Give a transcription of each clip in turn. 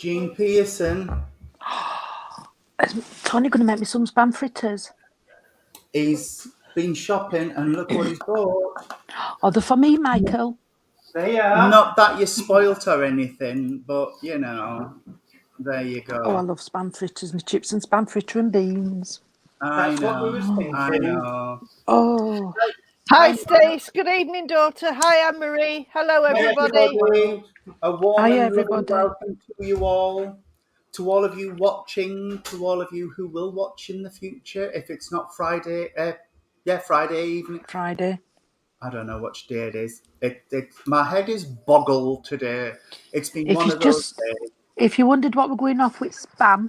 Jean Pearson. Is Tony going to make me some spam fritters? He's been shopping and look what he's bought. Are they for me, Michael? They are. Not that you spoilt or anything, but you know, there you go. Oh, I love spam fritters and chips and spam fritter and beans. I That's what we know. was thinking. I know. Oh, Hi, Stace. Good evening, daughter. Hi, Anne-Marie. Hello, everybody. A warm Hi, and everybody. loving welcome to you all. To all of you watching, to all of you who will watch in the future, if it's not Friday, Friday evening. Friday. I don't know which day it is. My head is boggled today. It's been one of those days. If you wondered what we're going off with spam,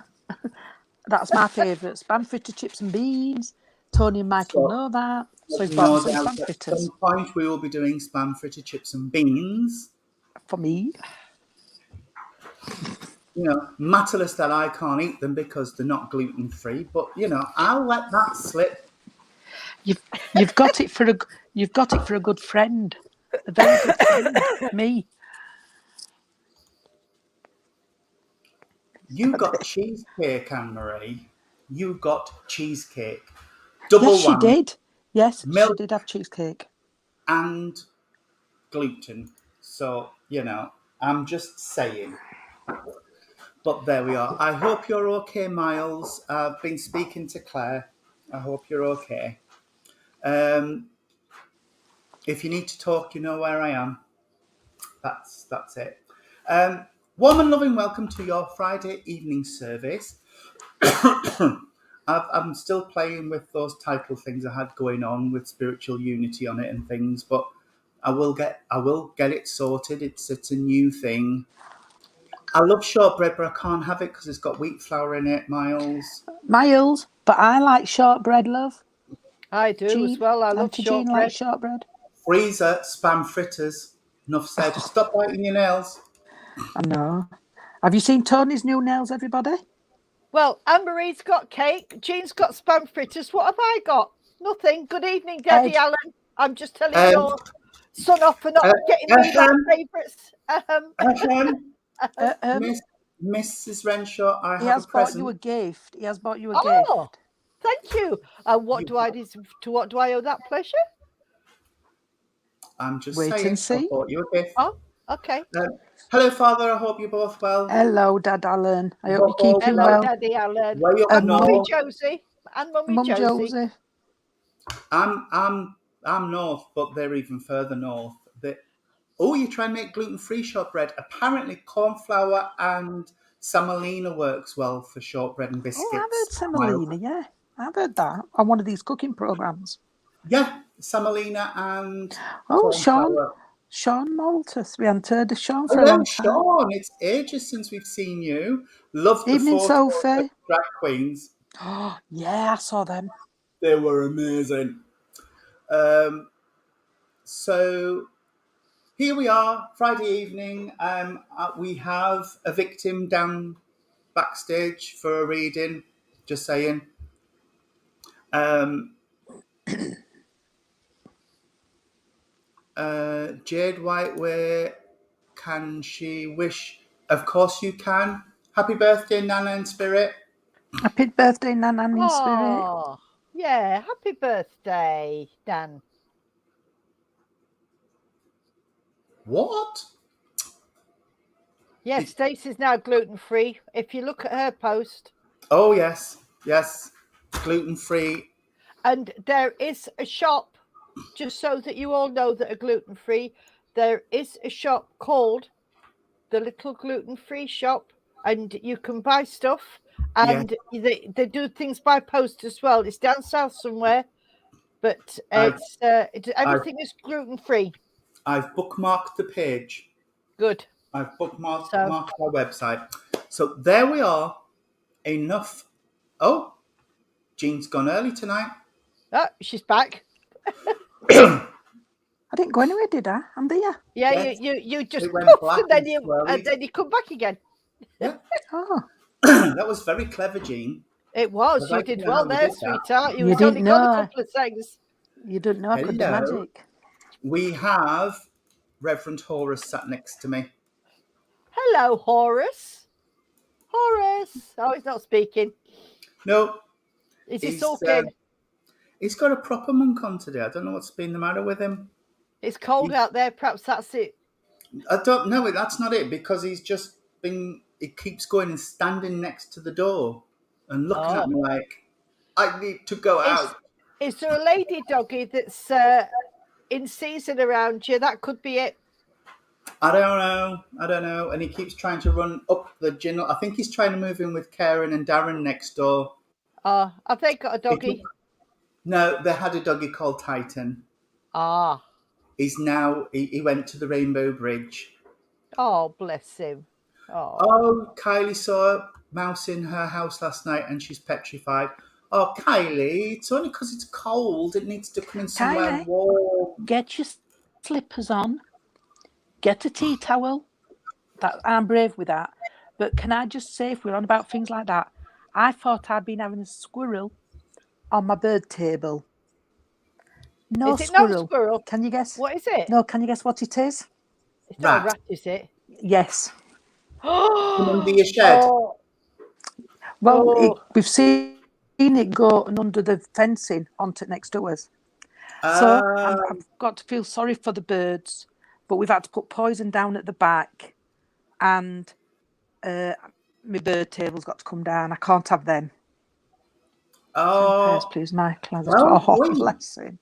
that's my favourite. Spam fritter, chips and beans. Tony and Michael know that. So we've got some spam At fritters. some point we will be doing spam fritter, chips and beans. For me. You know, matterless that I can't eat them because they're not gluten free. But you know, I'll let that slip. You've got it for a good friend, a very good friend, me. You got cheesecake, Anne-Marie. You got cheesecake. Double Yes, she whammy. did. Yes, Milk she did have cheesecake. and gluten. So, you know, I'm just saying. But there we are. I hope you're okay, Miles. I've been speaking to Claire. I hope you're okay. If you need to talk, you know where I am. That's it. Warm and loving welcome to your Friday evening service. I'm still playing with those title things I had going on with spiritual unity on it and things, but I will get it sorted. It's a new thing. I love shortbread, but I can't have it because it's got wheat flour in it, Miles. But I like shortbread, love. I do as well. I love Jean shortbread. likes shortbread. Freezer, spam fritters. Enough said. Stop biting your nails. I know. Have you seen Tony's new nails, everybody? Well, Anne-Marie's got cake. Jean's got spam fritters. What have I got? Nothing. Good evening, Daddy Alan. I'm just telling your son off for not getting me my favourites. Mrs. Renshaw, I he have has a bought present. you a gift. He has bought you a Oh, gift. thank you. What do I owe that pleasure? I'm just Wait saying. and see. I bought you a gift. Oh, okay. Hello, Father. I hope you're both well. Hello, Dad Alan. I hope you're keeping Hello, well. Daddy Alan. Way up And Mummy north. Josie. And Mummy Mum Josie. Josie. I'm north, but they're even further north. You try and make gluten-free shortbread. Apparently, corn flour and semolina works well for shortbread and biscuits. Oh, I've heard semolina, yeah. I've heard that on one of these cooking programs. Yeah, semolina and Oh, corn flour. Sean Maltus. We hadn't heard of Sean for a Hello, long time. Sean. It's ages since we've seen you. Love the Evening, photos Sophie. of drag queens. Oh, yeah, I saw them. They were amazing. So here we are, Friday evening. We have a victim down backstage for a reading. Just saying. Jade Whiteway, can she wish? Of course you can. Happy birthday, Nana in spirit. Happy birthday, Nan in spirit. Oh, yeah. Happy birthday, Dan. What? Yes, Stacey's now gluten-free. If you look at her post. Oh, yes. Gluten-free. And there is a shop, just so that you all know that are gluten-free, there is a shop called the Little Gluten-Free Shop, and you can buy stuff, and they do things by post as well. It's down south somewhere, but everything is gluten-free. I've bookmarked the page. Good. I've bookmarked our website. So there we are. Enough. Oh, Jean's gone early tonight. Oh, she's back. I didn't go anywhere, did I? I'm there. Yeah, Yes. you just went poof, black and then and you come back again. Yeah. Oh. That was very clever, Jean. It was. You did well there, sweetheart. You only got a couple of things. You didn't know I could do magic. We have Reverend Horace sat next to me. Hello, Horace. Horace. Oh, he's not speaking. No, Is he he's sulking? he's got a proper monk on today. I don't know what's been the matter with him. It's cold out there. Perhaps that's it. I don't know. That's not it, because he's just been. He keeps going and standing next to the door and looking at me like, I need to go out. Is there a lady doggy that's in season around you? That could be it. I don't know. And he keeps trying to run up the gin. I think he's trying to move in with Karen and Darren next door. Have they got a doggy? No, they had a doggy called Titan. He's now, he went to the Rainbow Bridge. Oh, bless him. Oh, Kylie saw a mouse in her house last night and she's petrified. Oh, Kylie, it's only because it's cold. It needs to come in somewhere Kylie, warm. Get your slippers on. Get a tea towel. I'm brave with that. But can I just say, if we're on about things like that, I thought I'd been having a squirrel on my bird table. No squirrel. No squirrel? Can you guess? What is it? No, can you guess what it is? It's not a rat, is it? Yes. Under your shed. Well, we've seen it go under the fencing onto next to us. So I've got to feel sorry for the birds, but we've had to put poison down at the back, and my bird table's got to come down. I can't have them. Oh, please, Michael. Bless him.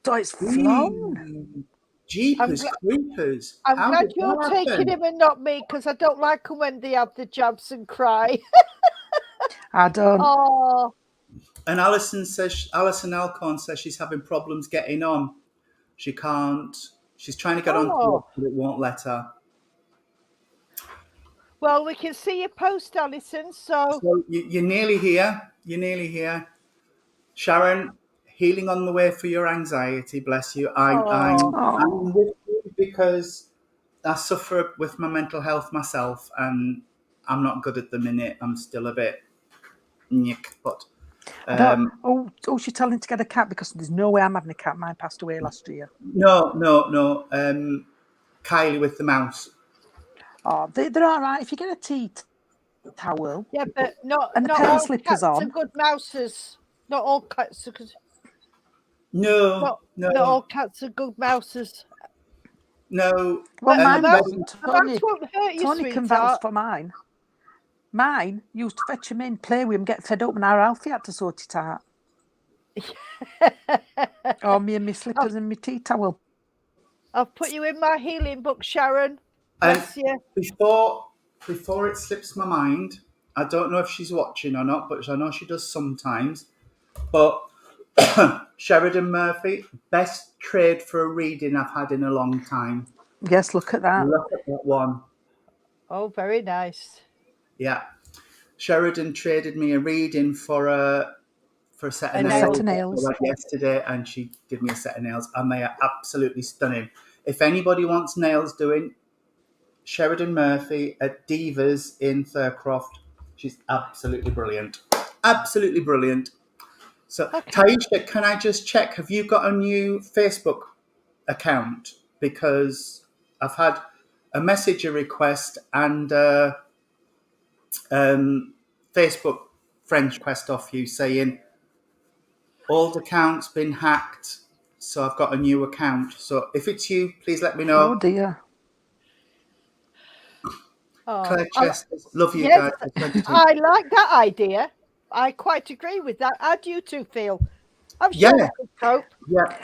So it's flown. Jeepers creepers. I'm glad you're taking him and not me, because I don't like them when they have the jabs and cry. I don't. Oh. And Alison Alcorn says she's having problems getting on. She can't. She's trying to get on to it, but it won't let her. Well, we can see your post, Alison. So you're nearly here. You're nearly here. Sharon, healing on the way for your anxiety. Bless you. I'm with you because I suffer with my mental health myself, and I'm not good at the minute. I'm still a bit nick, but. She's telling to get a cat because there's no way I'm having a cat. Mine passed away last year. No. Kylie with the mouse. Oh, they're all right. If you get a tea towel. Yeah, but not a pair of slippers cats on. Are good mouses. Not all cats are good. No. Not all cats are good mouses. No. Well, mine wasn't. Tony won't hurt you, Tony can vouch for mine. Mine used to fetch him in, play with him, get fed up, and our Alfie had to sort it out. Me and my slippers and my tea towel. I've put you in my healing book, Sharon. Bless you. Before it slips my mind, I don't know if she's watching or not, but I know she does sometimes. But Sheridan Murphy, best trade for a reading I've had in a long time. Yes, look at that. Look at that one. Oh, very nice. Yeah, Sheridan traded me a reading for a set of nails yesterday, and she gave me a set of nails, and they are absolutely stunning. If anybody wants nails doing, Sheridan Murphy at Divas in Thurcroft. She's absolutely brilliant. Absolutely brilliant. So, Taisha, can I just check? Have you got a new Facebook account? Because I've had a messenger request and Facebook friend request off you saying old account's been hacked, so I've got a new account. So if it's you, please let me know. Oh dear. Claire Chester, love you guys. I like that idea. I quite agree with that. How do you two feel? I'm sure we could cope. Yeah.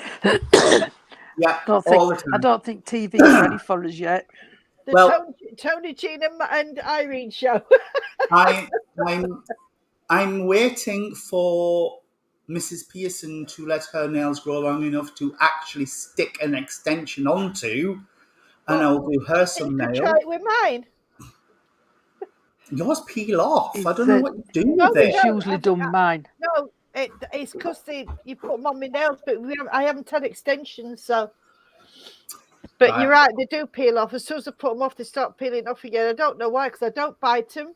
Yeah. I don't think TV's ready for us yet. Tony, Jean and Irene show. I'm waiting for Mrs. Pearson to let her nails grow long enough to actually stick an extension onto, and I'll do her some nails. Try it with mine. Yours peel off. I don't know what you do with it. It's usually done mine. No, it's because you put them on my nails, but I haven't had extensions, so. But you're right, they do peel off. As soon as I put them off, they start peeling off again. I don't know why, because I don't bite them.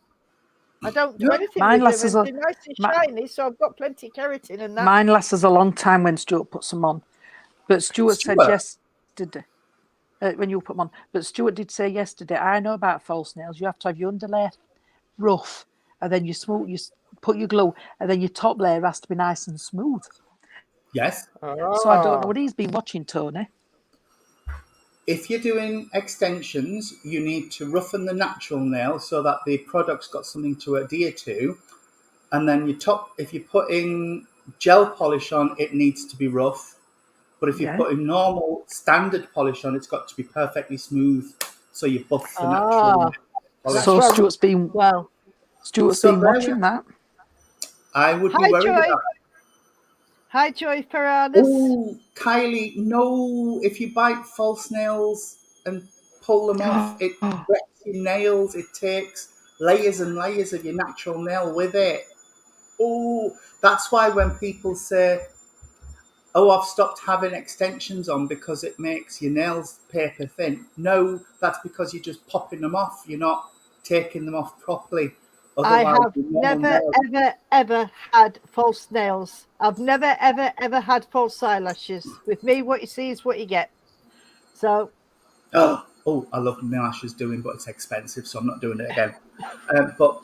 I don't do anything with them. They're nice and shiny, so I've got plenty of keratin and that. Mine lasts a long time when Stuart puts them on. But Stuart said yesterday, when you put them on, but Stuart did say yesterday, I know about false nails. You have to have your underlay rough, and then you put your glue, and then your top layer has to be nice and smooth. Yes. So I don't know what he's been watching, Tony. If you're doing extensions, you need to roughen the natural nail so that the product's got something to adhere to. And then if you're putting gel polish on, it needs to be rough. But if you're putting normal standard polish on, it's got to be perfectly smooth. So you buff the natural nail. So Stuart's been watching that. I would be worried about. Hi, Joy Ferranis. Oh, Kylie, no. If you bite false nails and pull them off, it wrecks your nails. It takes layers and layers of your natural nail with it. Oh, that's why when people say, oh, I've stopped having extensions on because it makes your nails paper thin. No, that's because you're just popping them off. You're not taking them off properly. I have never, ever had false nails. I've never, ever had false eyelashes. With me, what you see is what you get. So. Oh, I love my lashes doing, but it's expensive, so I'm not doing it again. But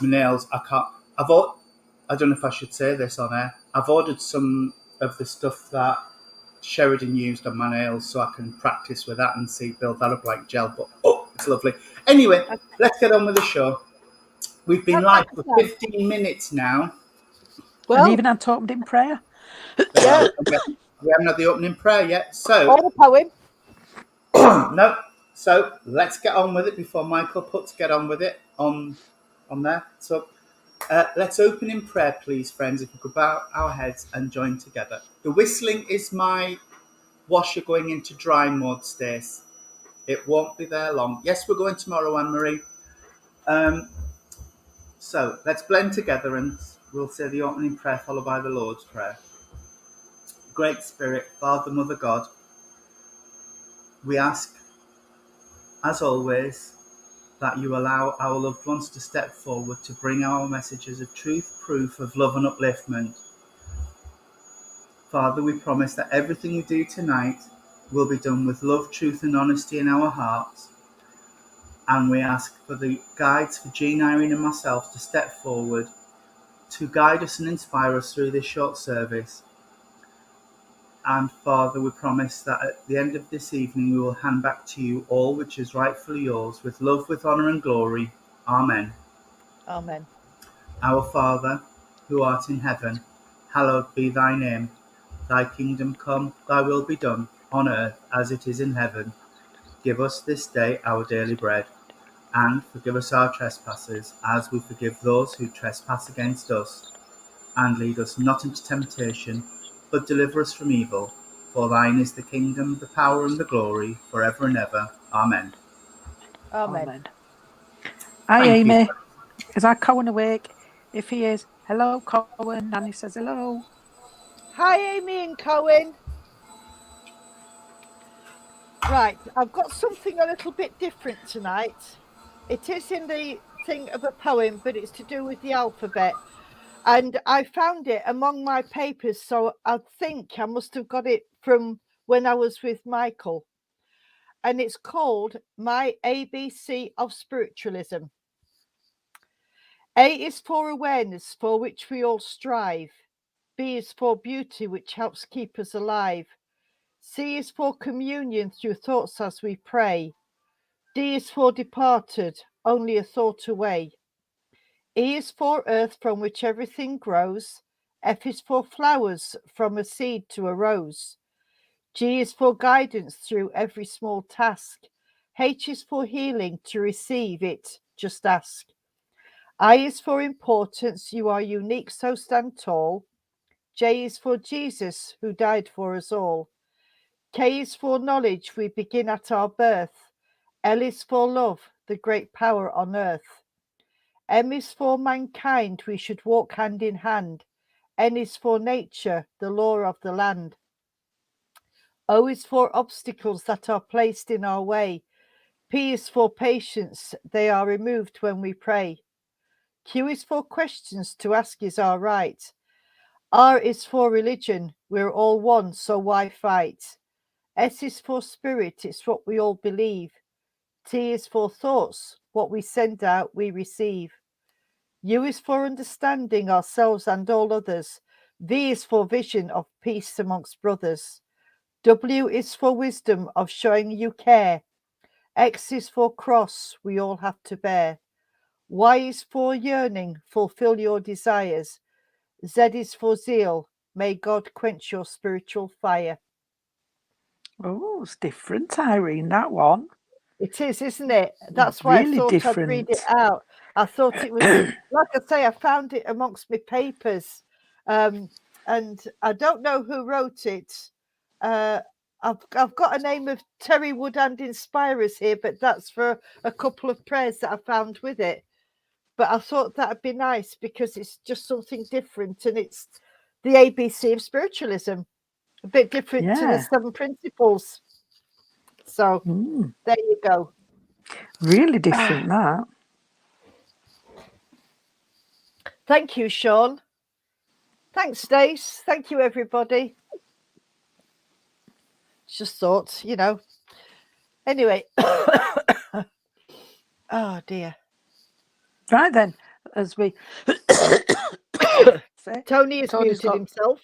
my nails, I can't. I don't know if I should say this on air. I've ordered some of the stuff that Sheridan used on my nails, so I can practice with that and build that up like gel. But it's lovely. Anyway, let's get on with the show. We've been live for 15 minutes now. Well, and even had opened in prayer. Yeah. We haven't had the opening prayer yet. So, or the poem. No. So let's get on with it before Michael puts get on with it on there. So let's open in prayer, please, friends. If we could bow our heads and join together. The whistling is my washer going into dry mode, Stace. It won't be there long. Yes, we're going tomorrow, Anne-Marie. So let's blend together and we'll say the opening prayer followed by the Lord's Prayer. Great Spirit, Father, Mother, God, we ask, as always, that you allow our loved ones to step forward to bring our messages of truth, proof of love and upliftment. Father, we promise that everything we do tonight will be done with love, truth and honesty in our hearts. And we ask for the guides for Jean, Irene and myself to step forward to guide us and inspire us through this short service. And Father, we promise that at the end of this evening we will hand back to you all which is rightfully yours, with love, with honour and glory. Amen. Amen. Our Father, who art in heaven, hallowed be thy name. Thy kingdom come, thy will be done, on earth as it is in heaven. Give us this day our daily bread, and forgive us our trespasses, as we forgive those who trespass against us. And lead us not into temptation, but deliver us from evil. For thine is the kingdom, the power and the glory, forever and ever. Amen. Amen. Hi, Amy. Is our Cohen awake? If he is, hello, Cohen. Nanny says hello. Hi, Amy and Cohen. Right, I've got something a little bit different tonight. It is in the thing of a poem, but it's to do with the alphabet. And I found it among my papers, so I think I must have got it from when I was with Michael. And it's called My ABC of Spiritualism. A is for awareness, for which we all strive. B is for beauty, which helps keep us alive. C is for communion through thoughts as we pray. D is for departed, only a thought away. E is for earth, from which everything grows. F is for flowers, from a seed to a rose. G is for guidance through every small task. H is for healing, to receive it, just ask. I is for importance, you are unique, so stand tall. J is for Jesus, who died for us all. K is for knowledge, we begin at our birth. L is for love, the great power on earth. M is for mankind, we should walk hand in hand. N is for nature, the law of the land. O is for obstacles that are placed in our way. P is for patience, they are removed when we pray. Q is for questions, to ask is our right. R is for religion, we're all one, so why fight? S is for spirit, it's what we all believe. T is for thoughts, what we send out, we receive. U is for understanding ourselves and all others. V is for vision of peace amongst brothers. W is for wisdom of showing you care. X is for cross we all have to bear. Y is for yearning, fulfill your desires. Z is for zeal, may God quench your spiritual fire. Oh, it's different, Irene, that one. It is, isn't it? That's why Really I thought different. I'd read it out. I thought it was, like I say, I found it amongst my papers. And I don't know who wrote it. I've got a name of Terry Woodhand Inspirers here, but that's for a couple of prayers that I found with it. But I thought that'd be nice because it's just something different, and it's the ABC of spiritualism, a bit different to the 7 principles. So there you go. Really different, that. Thank you, Sean. Thanks, Stace. Thank you, everybody. Just thought, you know. Anyway. Oh, dear. Right then, as we... Tony has muted himself.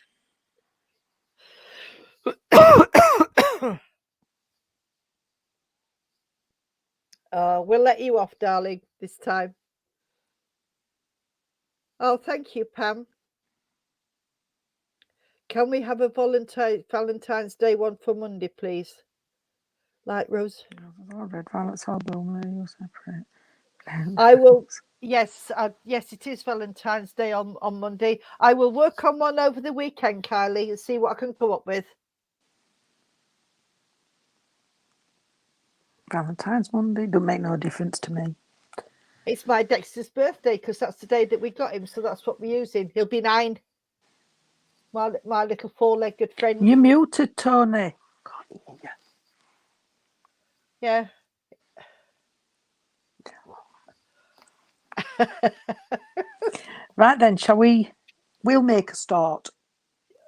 We'll let you off, darling, this time. Oh, thank you, Pam. Can we have a Valentine's Day one for Monday, please? Light Rose. Red violets are separate. I will. Yes, yes, it is Valentine's Day on Monday. I will work on one over the weekend, Kylie, and see what I can come up with. Valentine's Monday don't make no difference to me. It's my Dexter's birthday because that's the day that we got him, so that's what we're using. He'll be 9. My little 4-legged friend. You muted, Tony. Yeah. Right then, shall we? We'll make a start.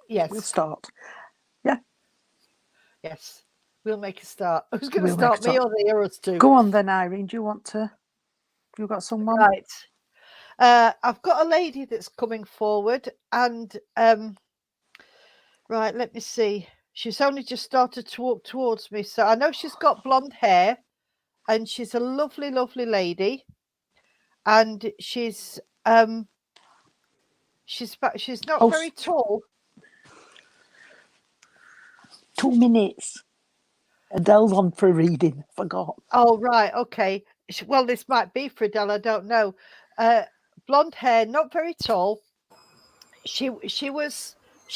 Yes. We'll start. Yeah. Yes. We'll make a start. Who's going to start, me or the others two? Go on then, Irene. Do you want to? You got someone? Right. I've got a lady that's coming forward, and right, let me see. She's only just started to walk towards me, so I know she's got blonde hair, and she's a lovely, lovely lady, and she's not very tall. 2 minutes. Adele's on for a reading. Forgot. Oh, right. Okay. Well, this might be for Adele. I don't know. Blonde hair, not very tall. She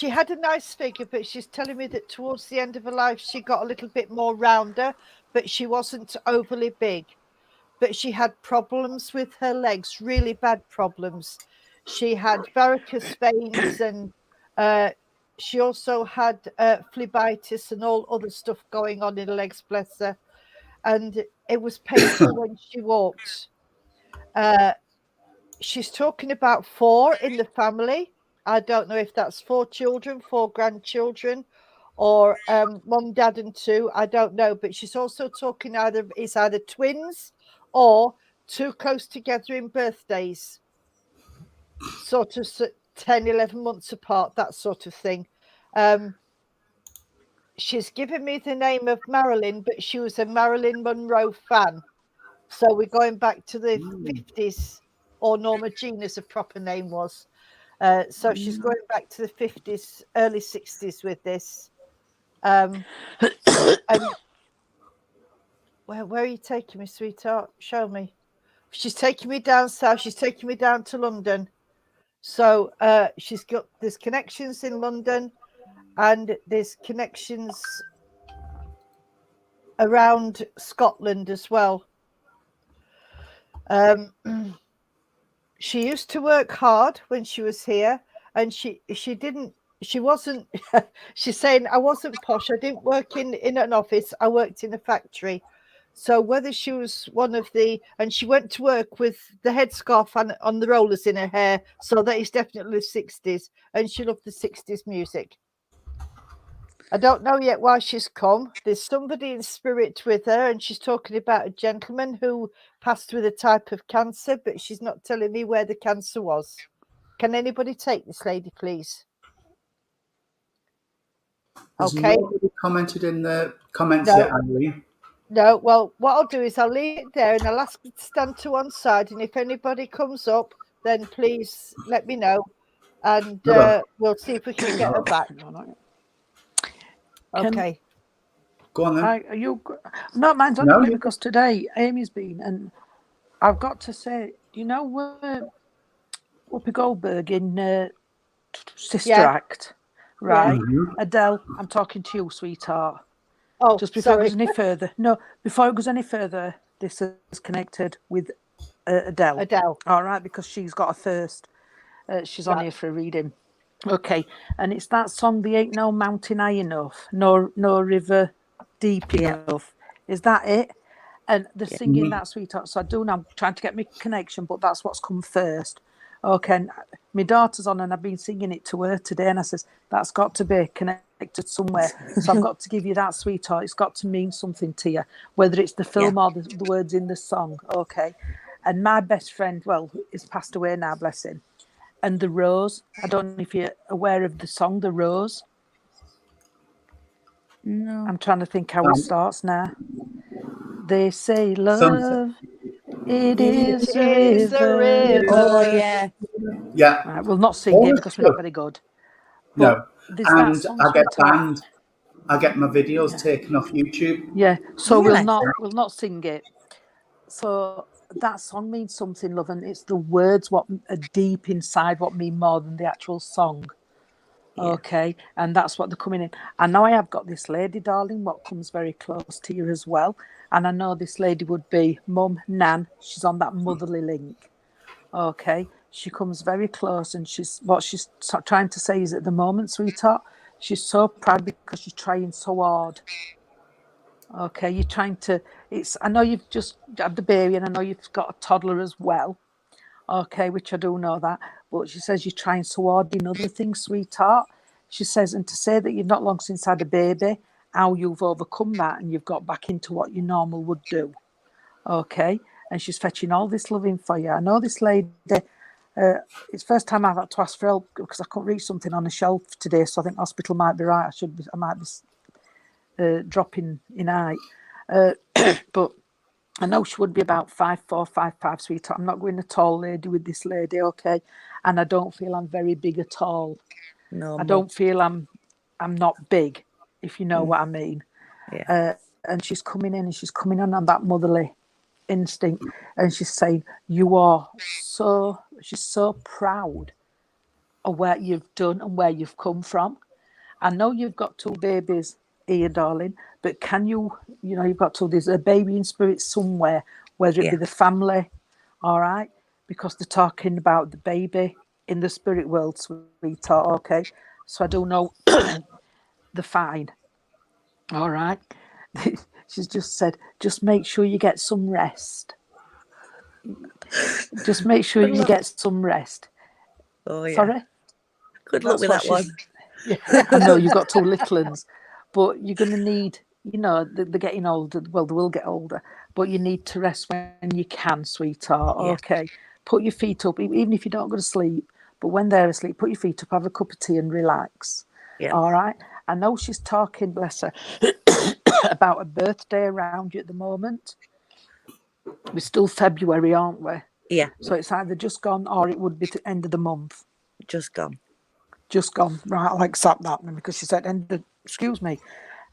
had a nice figure, but she's telling me that towards the end of her life, she got a little bit more rounder, but she wasn't overly big. But she had problems with her legs, really bad problems. She had varicose veins, and she also had phlebitis and all other stuff going on in her legs, bless her. And it was painful when she walked. She's talking about 4 in the family. I don't know if that's 4 children, 4 grandchildren, or mum, dad, and 2. I don't know. But she's also talking it's either twins or 2 close together in birthdays, sort of 10, 11 months apart, that sort of thing. She's given me the name of Marilyn, but she was a Marilyn Monroe fan. So we're going back to the 50s, or Norma Jean as her proper name was. So she's going back to the 50s, early 60s with this. And where are you taking me, sweetheart? Show me. She's taking me down south. She's taking me down to London. So there's connections in London, and there's connections around Scotland as well. She used to work hard when she was here, and she wasn't she's saying, I wasn't posh. I didn't work in an office. I worked in a factory. So whether she was and she went to work with the headscarf on the rollers in her hair. So that is definitely the 60s. And she loved the 60s music. I don't know yet why she's come. There's somebody in spirit with her, and she's talking about a gentleman who passed with a type of cancer, but she's not telling me where the cancer was. Can anybody take this lady, please? There's Okay. nobody commented in the comments No. yet, Irene. No, well, what I'll do is I'll leave it there and I'll ask it to stand to one side. And if anybody comes up, then please let me know. And we'll see if we can get her back. Okay. Go on then. Are you? No, mine's only because today Amy's been, and I've got to say, you know, Whoopi Goldberg in Sister Act, right? Mm-hmm. Adele, I'm talking to you, sweetheart. Oh, just before sorry. it goes any further. No, before it goes any further, this is connected with Adele. Adele. All right, because she's got a thirst. She's on here for a reading. Okay, and it's that song, "There Ain't No Mountain High Enough, no river deep enough." Is that it? And they're singing that, sweetheart. So I do know, I'm trying to get my connection, but that's what's come first. Okay, and my daughter's on, and I've been singing it to her today, and I says, that's got to be connected somewhere. So I've got to give you that, sweetheart. It's got to mean something to you, whether it's the film or the words in the song. Okay. And my best friend, well, is passed away now, bless him. And The Rose, I don't know if you're aware of the song, The Rose. No. I'm trying to think how it starts now. They say love, it is a river. Oh, yeah. Yeah. Right, we'll not sing it because we're not very good. No. But And I get banned. I get my videos taken off YouTube. Yeah. So Really? we'll not sing it. So that song means something, love, and it's the words what are deep inside what mean more than the actual song. Okay, and that's what they're coming in. I know I have got this lady, darling, what comes very close to you as well. And I know this lady would be Mum, Nan. She's on that motherly link. Okay, she comes very close, and she's trying to say is at the moment, sweetheart, she's so proud because she's trying so hard. Okay, you're trying to. I know you've just had the baby, and I know you've got a toddler as well. Okay, which I do know that. But she says you're trying so hard in other things, sweetheart. She says, and to say that you've not long since had a baby, how you've overcome that and you've got back into what you normal would do. Okay, and she's fetching all this loving for you. I know this lady. It's first time I've had to ask for help because I couldn't reach something on the shelf today, so I think hospital might be right. I might be dropping in height, but I know she would be about 5'4", 5'5", sweetheart. I'm not going a tall lady with this lady, okay? And I don't feel I'm very big at all. No, I don't feel I'm not big, if you know what I mean. Yeah. And she's coming in, and she's coming on that motherly instinct, and she's saying, she's so proud of what you've done and where you've come from. I know you've got 2 babies here, darling, but can you you've got there's a baby in spirit somewhere, whether it be the family, all right? Because they're talking about the baby in the spirit world, sweetheart, okay? So I don't know the fine, all right? She's just said, just make sure you get some rest. Just make sure you get some rest. Oh, yeah. Sorry? Good luck with that one. Yeah, I know you've got 2 little ones, but you're going to need, they're getting older. Well, they will get older, but you need to rest when you can, sweetheart. Yeah. Okay. Put your feet up, even if you don't go to sleep, but when they're asleep, put your feet up, have a cup of tea and relax. Yeah. All right. I know she's talking, bless her, about a birthday around you at the moment. We're still February, aren't we? Yeah. So it's either just gone or it would be the end of the month. Just gone. Right, I'll accept that then, because she said, excuse me,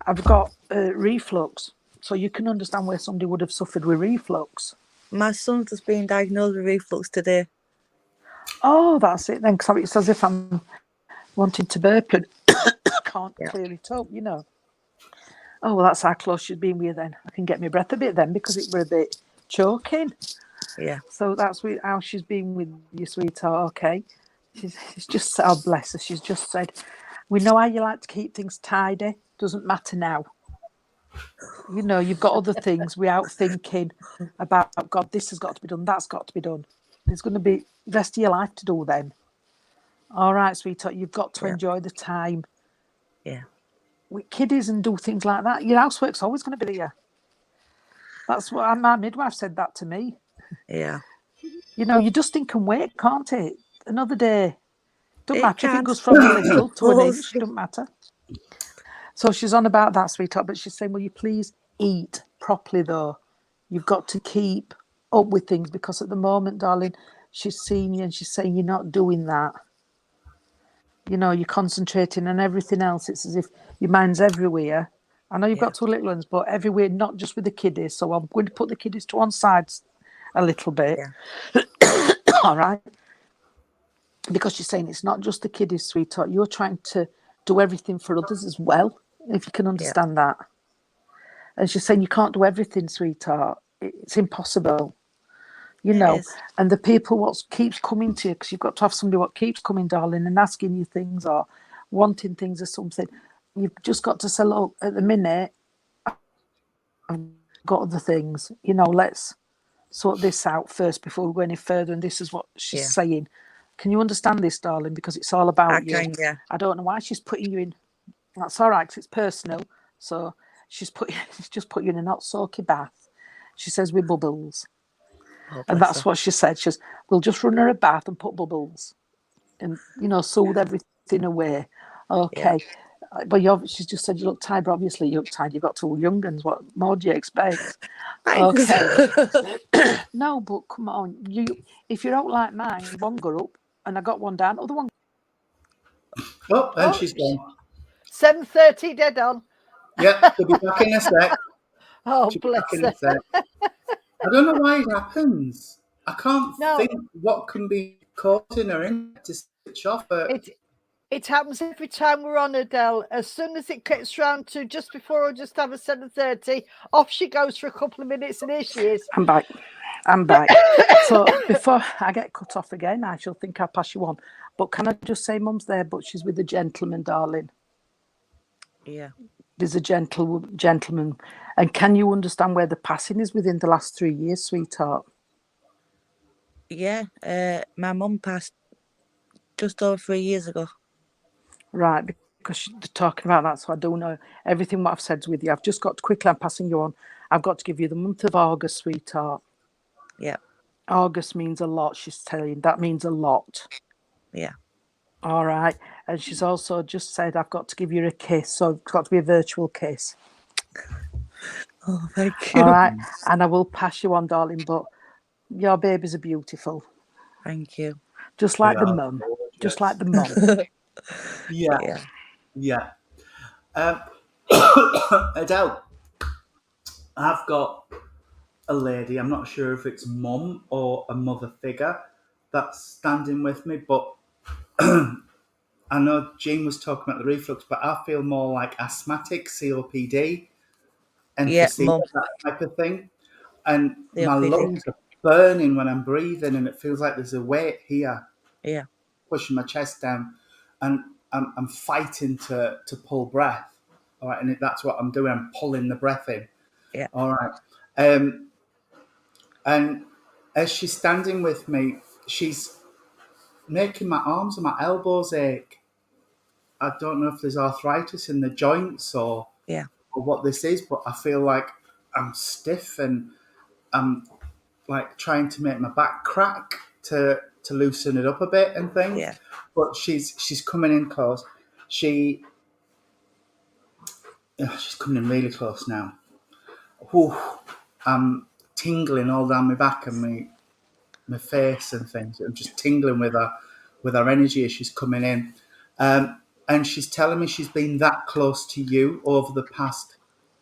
I've got reflux. So you can understand where somebody would have suffered with reflux. My son's just been diagnosed with reflux today. Oh, that's it then. Because it's as if I'm wanting to burp and can't clear it up, Oh, well, that's how close she's been with you then. I can get my breath a bit then because it were a bit choking. Yeah. So that's how she's been with you, sweetheart, okay? She's just, oh, bless her, she's just said, we know how you like to keep things tidy. Doesn't matter now. You've got other things without thinking about, God, this has got to be done, that's got to be done. There's going to be the rest of your life to do then. All right, sweetheart, you've got to enjoy the time. Yeah. with kiddies and do things like that, your housework's always going to be there. That's what my midwife said that to me. Yeah. Your dusting can wait, can't it? Another day. Don't It matter if can. it goes from a little to an Course. inch. Don't matter. So she's on about that, sweetheart. But she's saying, will you please eat properly, though? You've got to keep up with things because at the moment, darling, she's seeing you and she's saying you're not doing that. You're concentrating on everything else. It's as if your mind's everywhere. I know you've got 2 little ones, but everywhere, not just with the kiddies. So I'm going to put the kiddies to one side a little bit. Yeah. All right. Because she's saying it's not just the kiddies, sweetheart. You're trying to do everything for others as well, if you can understand that. And she's saying you can't do everything, sweetheart. It's impossible. It is. And the people what keeps coming to you, because you've got to have somebody what keeps coming, darling, and asking you things or wanting things or something. You've just got to say, look, at the minute, I've got other things. Let's sort this out first before we go any further. And this is what she's saying. Can you understand this, darling? Because it's all about you. I don't know why she's putting you in. That's all right, because it's personal. So she's just put you in a not soaky bath. She says with bubbles. Oh, and that's what she said. She says, we'll just run her a bath and put bubbles and, soothe everything away. Okay. Yeah. But she's just said, you look tired, but obviously you look tired. You've got 2 young ones. What more do you expect? Okay. No, but come on. If you're out like mine, one go up and I got one down, other one. Oh, and she's gone. 7:30 dead on. Yeah, she'll be back in a sec. Oh, bless her. I don't know why it happens. I can't think what can be causing her to switch off. It happens every time we're on, Adele. As soon as it gets round to just before or just after 7:30, off she goes for a couple of minutes, and here she is. I'm back. So before I get cut off again, I shall think I'll pass you on. But can I just say, Mum's there, but she's with a gentleman, darling. Yeah. There's a gentleman. And can you understand where the passing is within the last 3 years, sweetheart? Yeah. My mum passed just over 3 years ago. Right, because they're talking about that, so I don't know everything what I've said's with you. I've just got to quickly, I'm passing you on. I've got to give you the month of August, sweetheart. Yeah. August means a lot, she's telling. That means a lot. Yeah. All right. And she's also just said, I've got to give you a kiss. So it's got to be a virtual kiss. Oh, thank you. All right. And I will pass you on, darling, but your babies are beautiful. Thank you. Just like the mum. Just like the mum. Yeah. Adele, I've got a lady, I'm not sure if it's mum or a mother figure that's standing with me, but I know Jean was talking about the reflux, but I feel more like asthmatic, COPD, emphysema, that type of thing. And my lungs are burning when I'm breathing, and it feels like there's a weight here, pushing my chest down, and I'm fighting to pull breath. All right, and that's what I'm doing. I'm pulling the breath in. Yeah. All right. And as she's standing with me, she's making my arms and my elbows ache. I don't know if there's arthritis in the joints or what this is, but I feel like I'm stiff and I'm like trying to make my back crack to loosen it up a bit and things. Yeah. But she's coming in close. She's coming in really close now. Whew, I'm tingling all down my back and my face and things. I'm just tingling with her energy as she's coming in. And she's telling me she's been that close to you over the past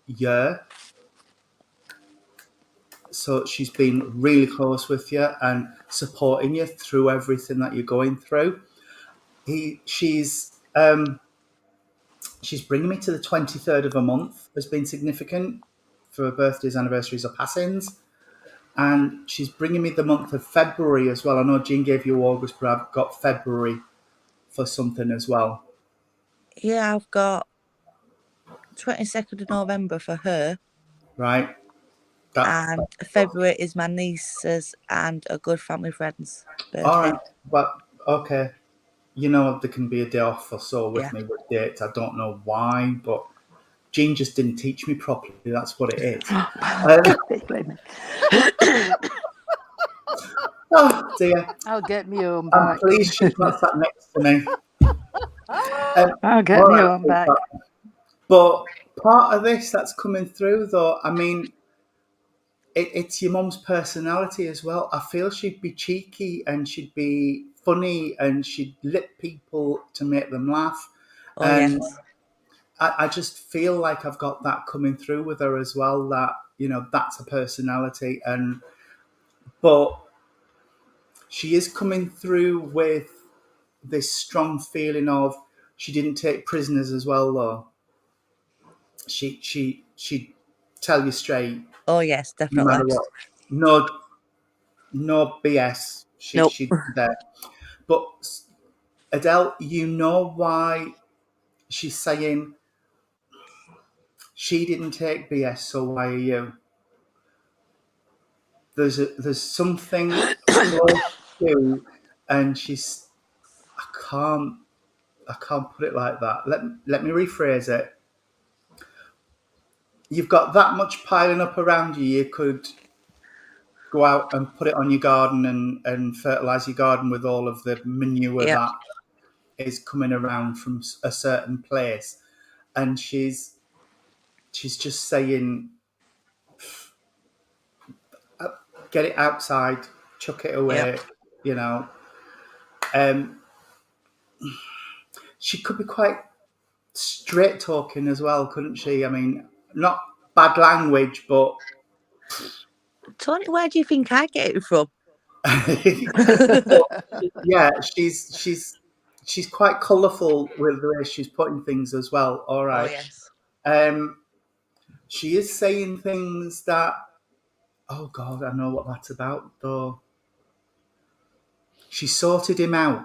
year. So she's been really close with you and supporting you through everything that you're going through. She's bringing me to the 23rd of a month has been significant for birthdays, anniversaries, or passings. And she's bringing me the month of February as well. I know Jean gave you August, but I've got February for something as well. Yeah, I've got 22nd of November for her. Right. And February is my niece's and a good family friend's birthday. All right. But, okay. You know, there can be a day off or so with me with dates. I don't know why, but Jean just didn't teach me properly. That's what it is. Oh dear. I'll get me home I'm back. pleased she's not sat next to me. I'll get all me right, home back. But part of this that's coming through, though, I mean, it's your mum's personality as well. I feel she'd be cheeky and she'd be funny and she'd lip people to make them laugh. Oh, And yes. I just feel like I've got that coming through with her as well, that, you know, that's a personality. But she is coming through with this strong feeling of she didn't take prisoners as well, though. She'd tell you straight, Oh, yes, no definitely. matter what. No BS. Nope. She'd be there. But Adele, you know why she's saying she didn't take BS, so why are you? There's something close to, and she's I can't put it like that. Let me rephrase it. You've got that much piling up around you. You could go out and put it on your garden and fertilize your garden with all of the manure Yep. that is coming around from a certain place. And she's just saying, get it outside, chuck it away, Yep. you know. She could be quite straight talking as well, couldn't she? I mean, not bad language, but Tony, where do you think I get it from? yeah, she's quite colourful with the way she's putting things as well. All Oh, right. yes. She is saying things that, oh God, I know what that's about though. She sorted him out.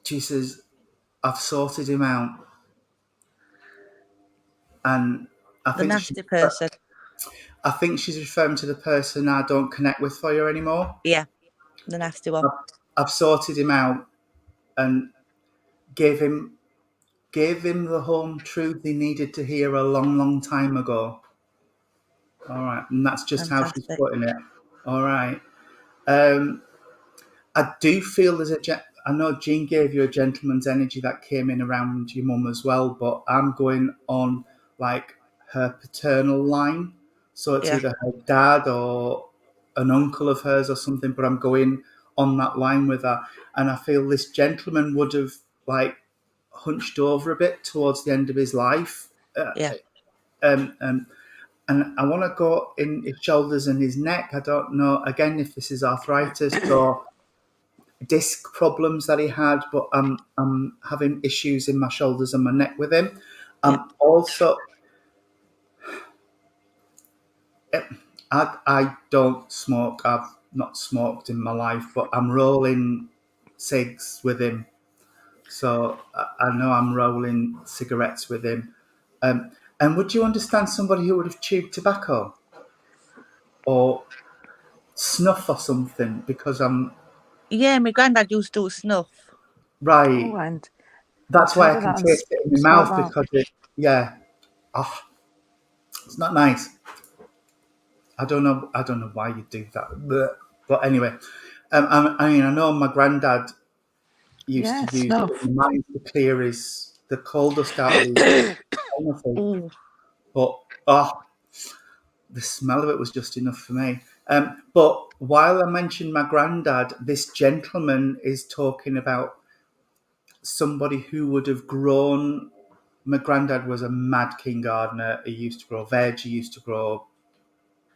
She says, I've sorted him out. And I The think nasty person. I think she's referring to the person I don't connect with for you anymore. Yeah, the nasty one. I've sorted him out and gave him the home truth he needed to hear a long, long time ago. All right, and that's just how she's Fantastic. putting it. All right. I do feel there's I know Jean gave you a gentleman's energy that came in around your mum as well, but I'm going on like her paternal line. So it's Yeah. either her dad or an uncle of hers or something, but I'm going on that line with her. And I feel this gentleman would have like hunched over a bit towards the end of his life. Yeah. And I want to go in his shoulders and his neck. I don't know, again, if this is arthritis or disc problems that he had, but I'm having issues in my shoulders and my neck with him. Also, I don't smoke. I've not smoked in my life, but I'm rolling cigs with him. So I know I'm rolling cigarettes with him. And would you understand somebody who would have chewed tobacco or snuff or something? Because I'm Yeah, my granddad used to do snuff. right. Oh, and That's why I tell can her that taste it in my and mouth sort that. because it's not nice. I don't know why you do that. Blech. But anyway, I mean, I know my granddad used to use snuff. mine to clear the coal dust out of his anything. Ooh. But the smell of it was just enough for me. But while I mentioned my granddad, this gentleman is talking about somebody who would have grown. My granddad was a mad king gardener. He used to grow veg, he used to grow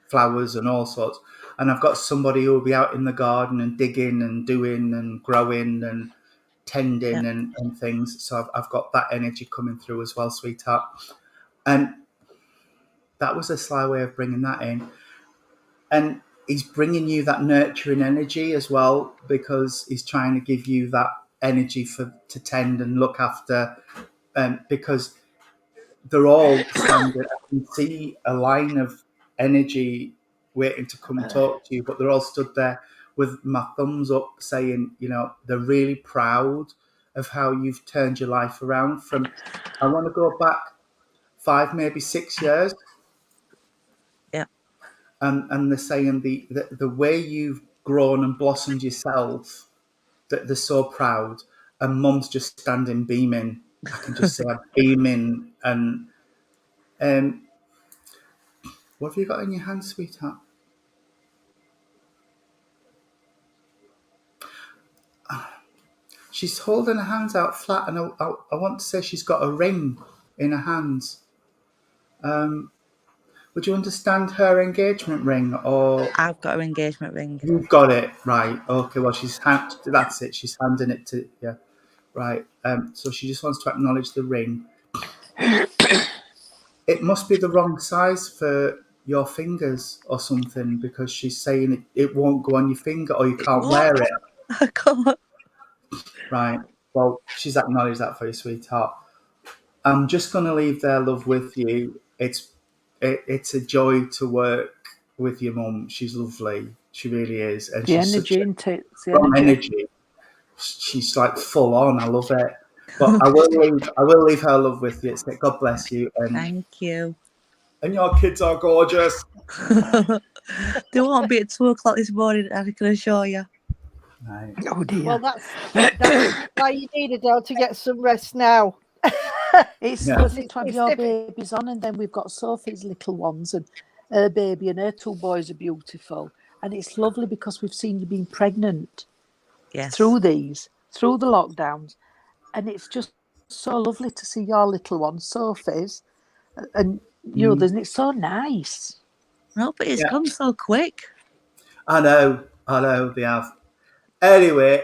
flowers and all sorts. And I've got somebody who will be out in the garden and digging and doing and growing and tending and things. So I've got that energy coming through as well, sweetheart. And that was a sly way of bringing that in. And he's bringing you that nurturing energy as well, because he's trying to give you that energy to tend and look after. Because they're all standing. I can see a line of energy waiting to come talk to you, but they're all stood there with my thumbs up saying, you know, they're really proud of how you've turned your life around. From, I want to go back 5, maybe 6 years. Yeah. And they're saying the way you've grown and blossomed yourself, that they're so proud. And Mum's just standing beaming. I can just say I'm beaming. And what have you got in your hand, sweetheart? She's holding her hands out flat, and I want to say she's got a ring in her hands. Would you understand her engagement ring, or I've got her engagement ring. you've got it right? Okay, well that's it. She's handing it to you, right? So she just wants to acknowledge the ring. It must be the wrong size for your fingers or something, because she's saying it won't go on your finger, or you can't wear it. I can't. Right. Well, she's acknowledged that for you, sweetheart. I'm just going to leave their love with you. It's a joy to work with your mum. She's lovely. She really is. And The she's energy such into it. strong energy. She's like full on. I love it. But I will leave her love with you. So God bless you. And Thank you. your kids are gorgeous. They won't be at 2 o'clock this morning, I can assure you. Right. Oh dear. Well, that's why you need Adele to get some rest now. It's Yeah. lovely to have It's your different. babies on, and then we've got Sophie's little ones, and her baby and her 2 boys are beautiful. And it's lovely because we've seen you being pregnant Yes. through the lockdowns, and it's just so lovely to see your little one, Sophie's, and your others, and it's so nice. No, but it's Yeah. gone so quick. I know they have. Anyway,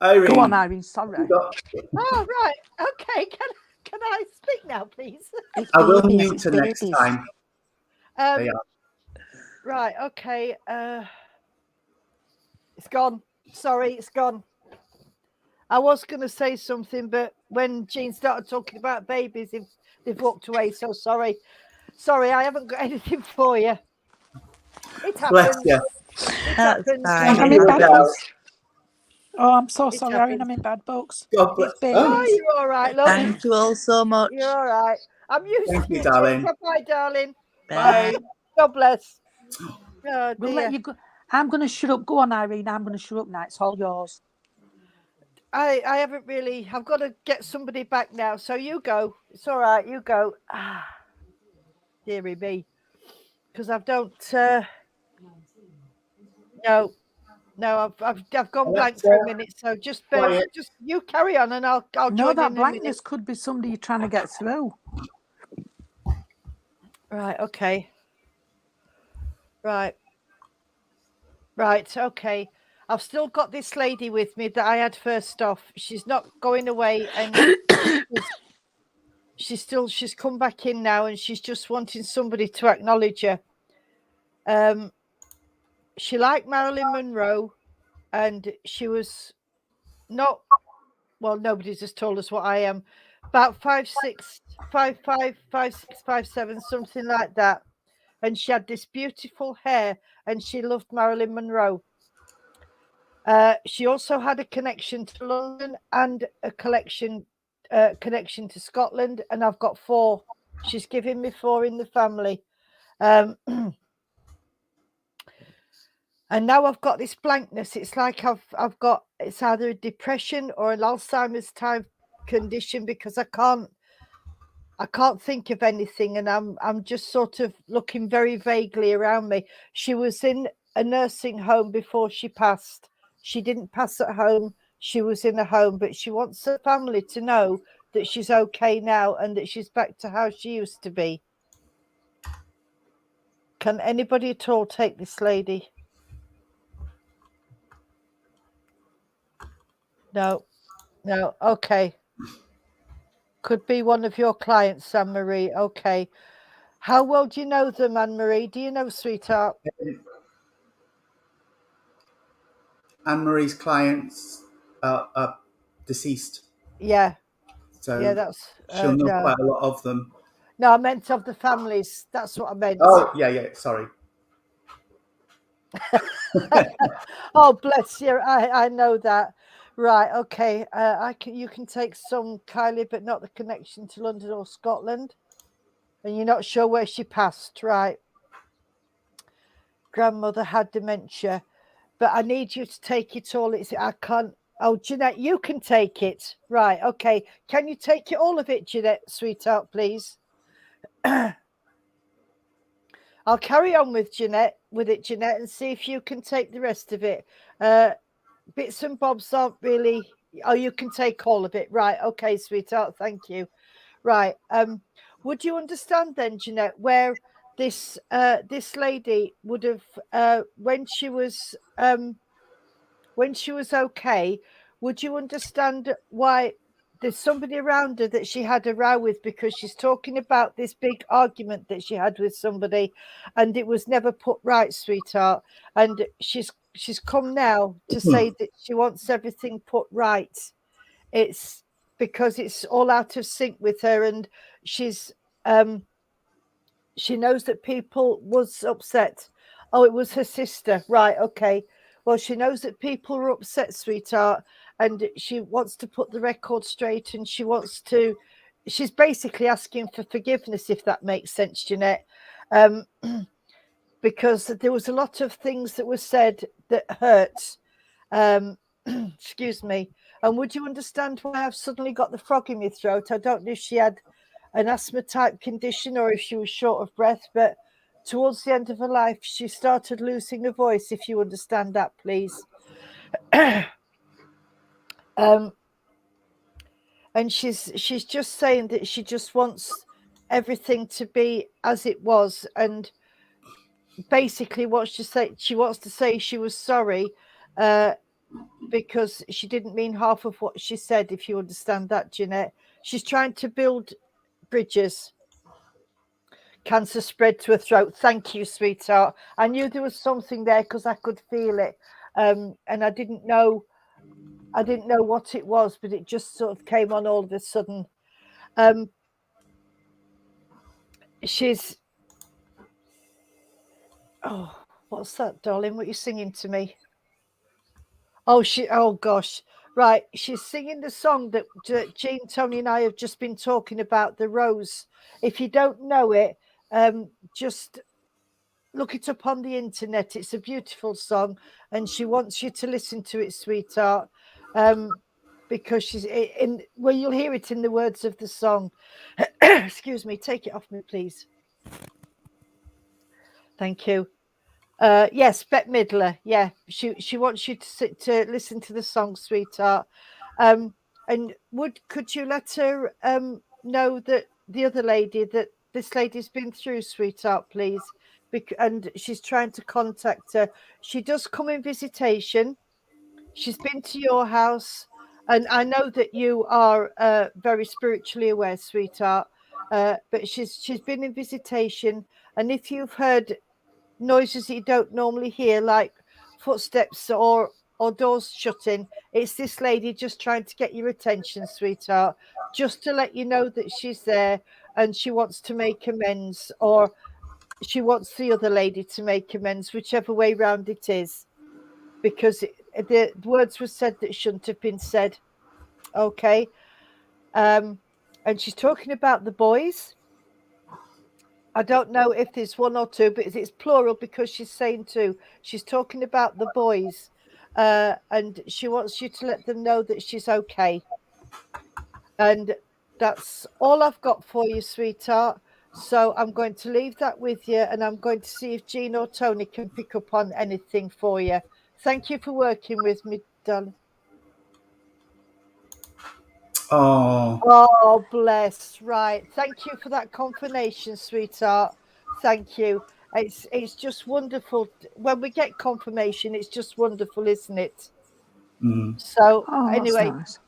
Irene. Go on, Irene. Sorry. Oh, right. Okay. Can I speak now, please? It's I will babies, mute it's her next babies. time. Um, Yeah. Right. Okay. It's gone. Sorry, it's gone. I was going to say something, but when Jean started talking about babies, they've walked away. So sorry. Sorry, I haven't got anything for you. It Bless happens. you. It That's happens. fine. I'm in bad Adele. books. Oh, I'm so It sorry, Irene. happens. I'm in bad books. God bless. It's babies. Oh, you're all right, love. Thank you all so much. You're all right. I'm used Thank to you, it. darling. Bye, darling. Bye. God bless. Oh, We'll dear. let you go. I'm going to shut up. Go on, Irene. I'm going to shut up now. It's all yours. I haven't really. I've got to get somebody back now. So you go. It's all right. You go. Dearie me, because I don't. No, I've gone blank for a minute. So just you carry on, and I'll No, join that in blankness a minute. could be somebody you're trying to get through. Right. Okay. Right. Okay. I've still got this lady with me that I had first off. She's not going away, and she's come back in now, and she's just wanting somebody to acknowledge her. She liked Marilyn Monroe, and she was not. Well, nobody's just told us what I am. About 5'6", 5'5", 5'6", 5'7", something like that. And she had this beautiful hair, and she loved Marilyn Monroe. She also had a connection to London and a connection to Scotland, and I've got 4. She's given me 4 in the family. And now I've got this blankness. It's like I've got, it's either a depression or an Alzheimer's type condition, because I can't think of anything, and I'm just sort of looking very vaguely around me. She was in a nursing home before she passed. She didn't pass at home. She was in a home, but she wants her family to know that she's okay now and that she's back to how she used to be. Can anybody at all take this lady? No. Okay. Could be one of your clients, Anne-Marie. Okay. How well do you know them, Anne-Marie? Do you know, sweetheart? Anne-Marie's clients are deceased. Yeah. So Yeah, that's she'll know no. quite a lot of them. No, I meant of the families. That's what I meant. Oh, yeah, sorry. Oh, bless you. I know that. Right, okay. You can take some, Kylie, but not the connection to London or Scotland. And you're not sure where she passed, right? Grandmother had dementia, but I need you to take it all. I can't. Oh, Jeanette, you can take it. Right, okay. Can you take it, all of it, Jeanette, sweetheart, please? I'll carry on with Jeanette, and see if you can take the rest of it. Bits and bobs aren't really. Oh, you can take all of it. Right, okay, sweetheart. Thank you. Right. Would you understand then, Jeanette, where this lady would have when she was okay, would you understand why there's somebody around her that she had a row with, because she's talking about this big argument that she had with somebody and it was never put right, sweetheart, and she's come now to say that she wants everything put right. It's because it's all out of sync with her, and she's she knows that people was upset. Oh, it was her sister. Right, okay. Well, she knows that people were upset, sweetheart, and she wants to put the record straight, and she's basically asking for forgiveness, if that makes sense, Jeanette. Because there was a lot of things that were said that hurt. Excuse me. And would you understand why I've suddenly got the frog in my throat? I don't know if she had an asthma type condition or if she was short of breath, but towards the end of her life, she started losing her voice, if you understand that, please. And she's just saying that she just wants everything to be as it was, and basically what she wants to say she was sorry, because she didn't mean half of what she said, if you understand that, Jeanette. She's trying to build bridges. Cancer spread to her throat. Thank you, sweetheart. I knew there was something there because I could feel it, and I didn't know what it was, but it just sort of came on all of a sudden. She's what's that, darling? What are you singing to me? Oh gosh. Right, she's singing the song that Jean, Tony and I have just been talking about, The Rose. If you don't know it, just look it up on the internet. It's a beautiful song, and she wants you to listen to it, sweetheart, because she's well, you'll hear it in the words of the song. Excuse me, take it off me, please. Thank you. Yes, Bette Midler. Yeah, she wants you to listen to the song, sweetheart. And could you let her know that the other lady that this lady's been through, sweetheart, please? And she's trying to contact her. She does come in visitation. She's been to your house, and I know that you are very spiritually aware, sweetheart. But she's been in visitation, and if you've heard noises that you don't normally hear, like footsteps or doors shutting, it's this lady just trying to get your attention, sweetheart, just to let you know that she's there and she wants to make amends, or she wants the other lady to make amends, whichever way round it is, because the words were said that shouldn't have been said. Okay. And she's talking about the boys. I don't know if there's one or two, but it's plural because she's saying two. She's talking about the boys, and she wants you to let them know that she's okay. And that's all I've got for you, sweetheart. So I'm going to leave that with you, and I'm going to see if Jean or Tony can pick up on anything for you. Thank you for working with me, darling. Oh, bless. Right. Thank you for that confirmation, sweetheart. Thank you. It's just wonderful. When we get confirmation, it's just wonderful, isn't it? So anyway, nice.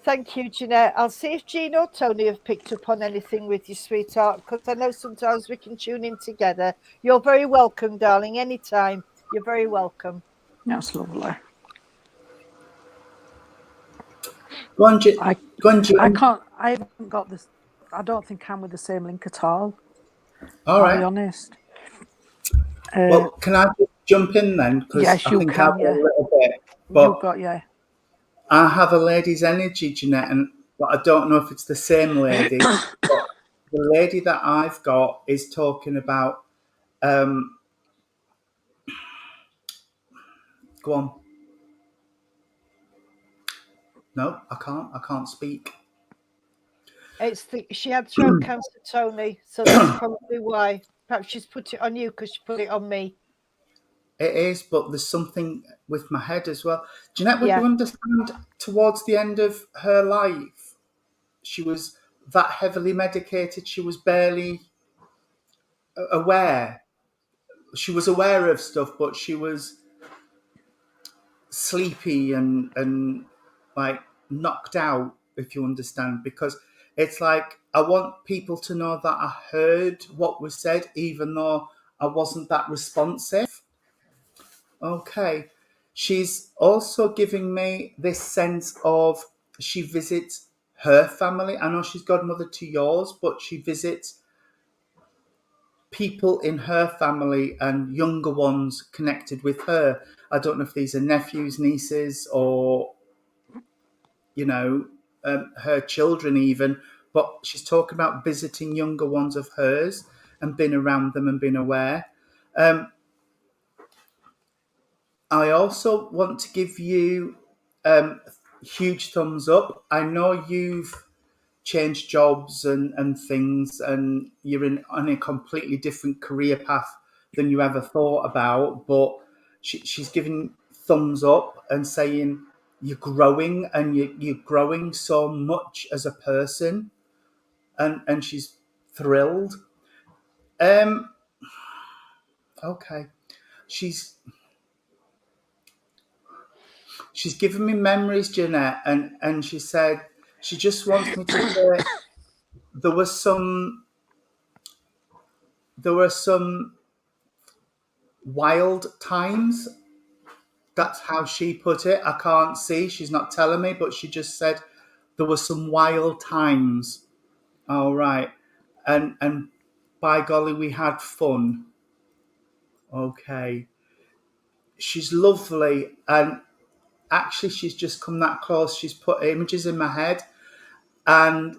Thank you, Jeanette. I'll see if Jean or Tony have picked up on anything with you, sweetheart, because I know sometimes we can tune in together. You're very welcome, darling. Anytime. You're very welcome. That's lovely. Go on, Jean. I haven't got this. I don't think I'm with the same link at all. All right. I'll be honest. Well, can I just jump in then? Yes, you can. A little bit. You've got, yeah. I have a lady's energy, Jeanette, but I don't know if it's the same lady. But the lady that I've got is talking about. Go on. No, I can't. I can't speak. She had throat cancer, Tony, so that's probably why. Perhaps she's put it on you because she put it on me. It is, but there's something with my head as well. Jeanette, would Yeah. you understand towards the end of her life, she was that heavily medicated, she was barely aware. She was aware of stuff, but she was sleepy and like knocked out, if you understand, because it's like I want people to know that I heard what was said, even though I wasn't that responsive. Okay. She's also giving me this sense of she visits her family. I know she's godmother to yours, but she visits people in her family and younger ones connected with her. I don't know if these are nephews, nieces, or, her children even, but she's talking about visiting younger ones of hers and been around them and been aware. I also want to give you huge thumbs up. I know you've changed jobs and things, and you're on a completely different career path than you ever thought about. But she's giving thumbs up and saying you're growing, and you're growing so much as a person, and she's thrilled. Okay, she's given me memories, Jeanette, and she said she just wants me to say there were some wild times. That's how she put it. I can't see. She's not telling me, but she just said there were some wild times. All right, and by golly, we had fun. Okay, she's lovely, and actually, she's just come that close. She's put images in my head, and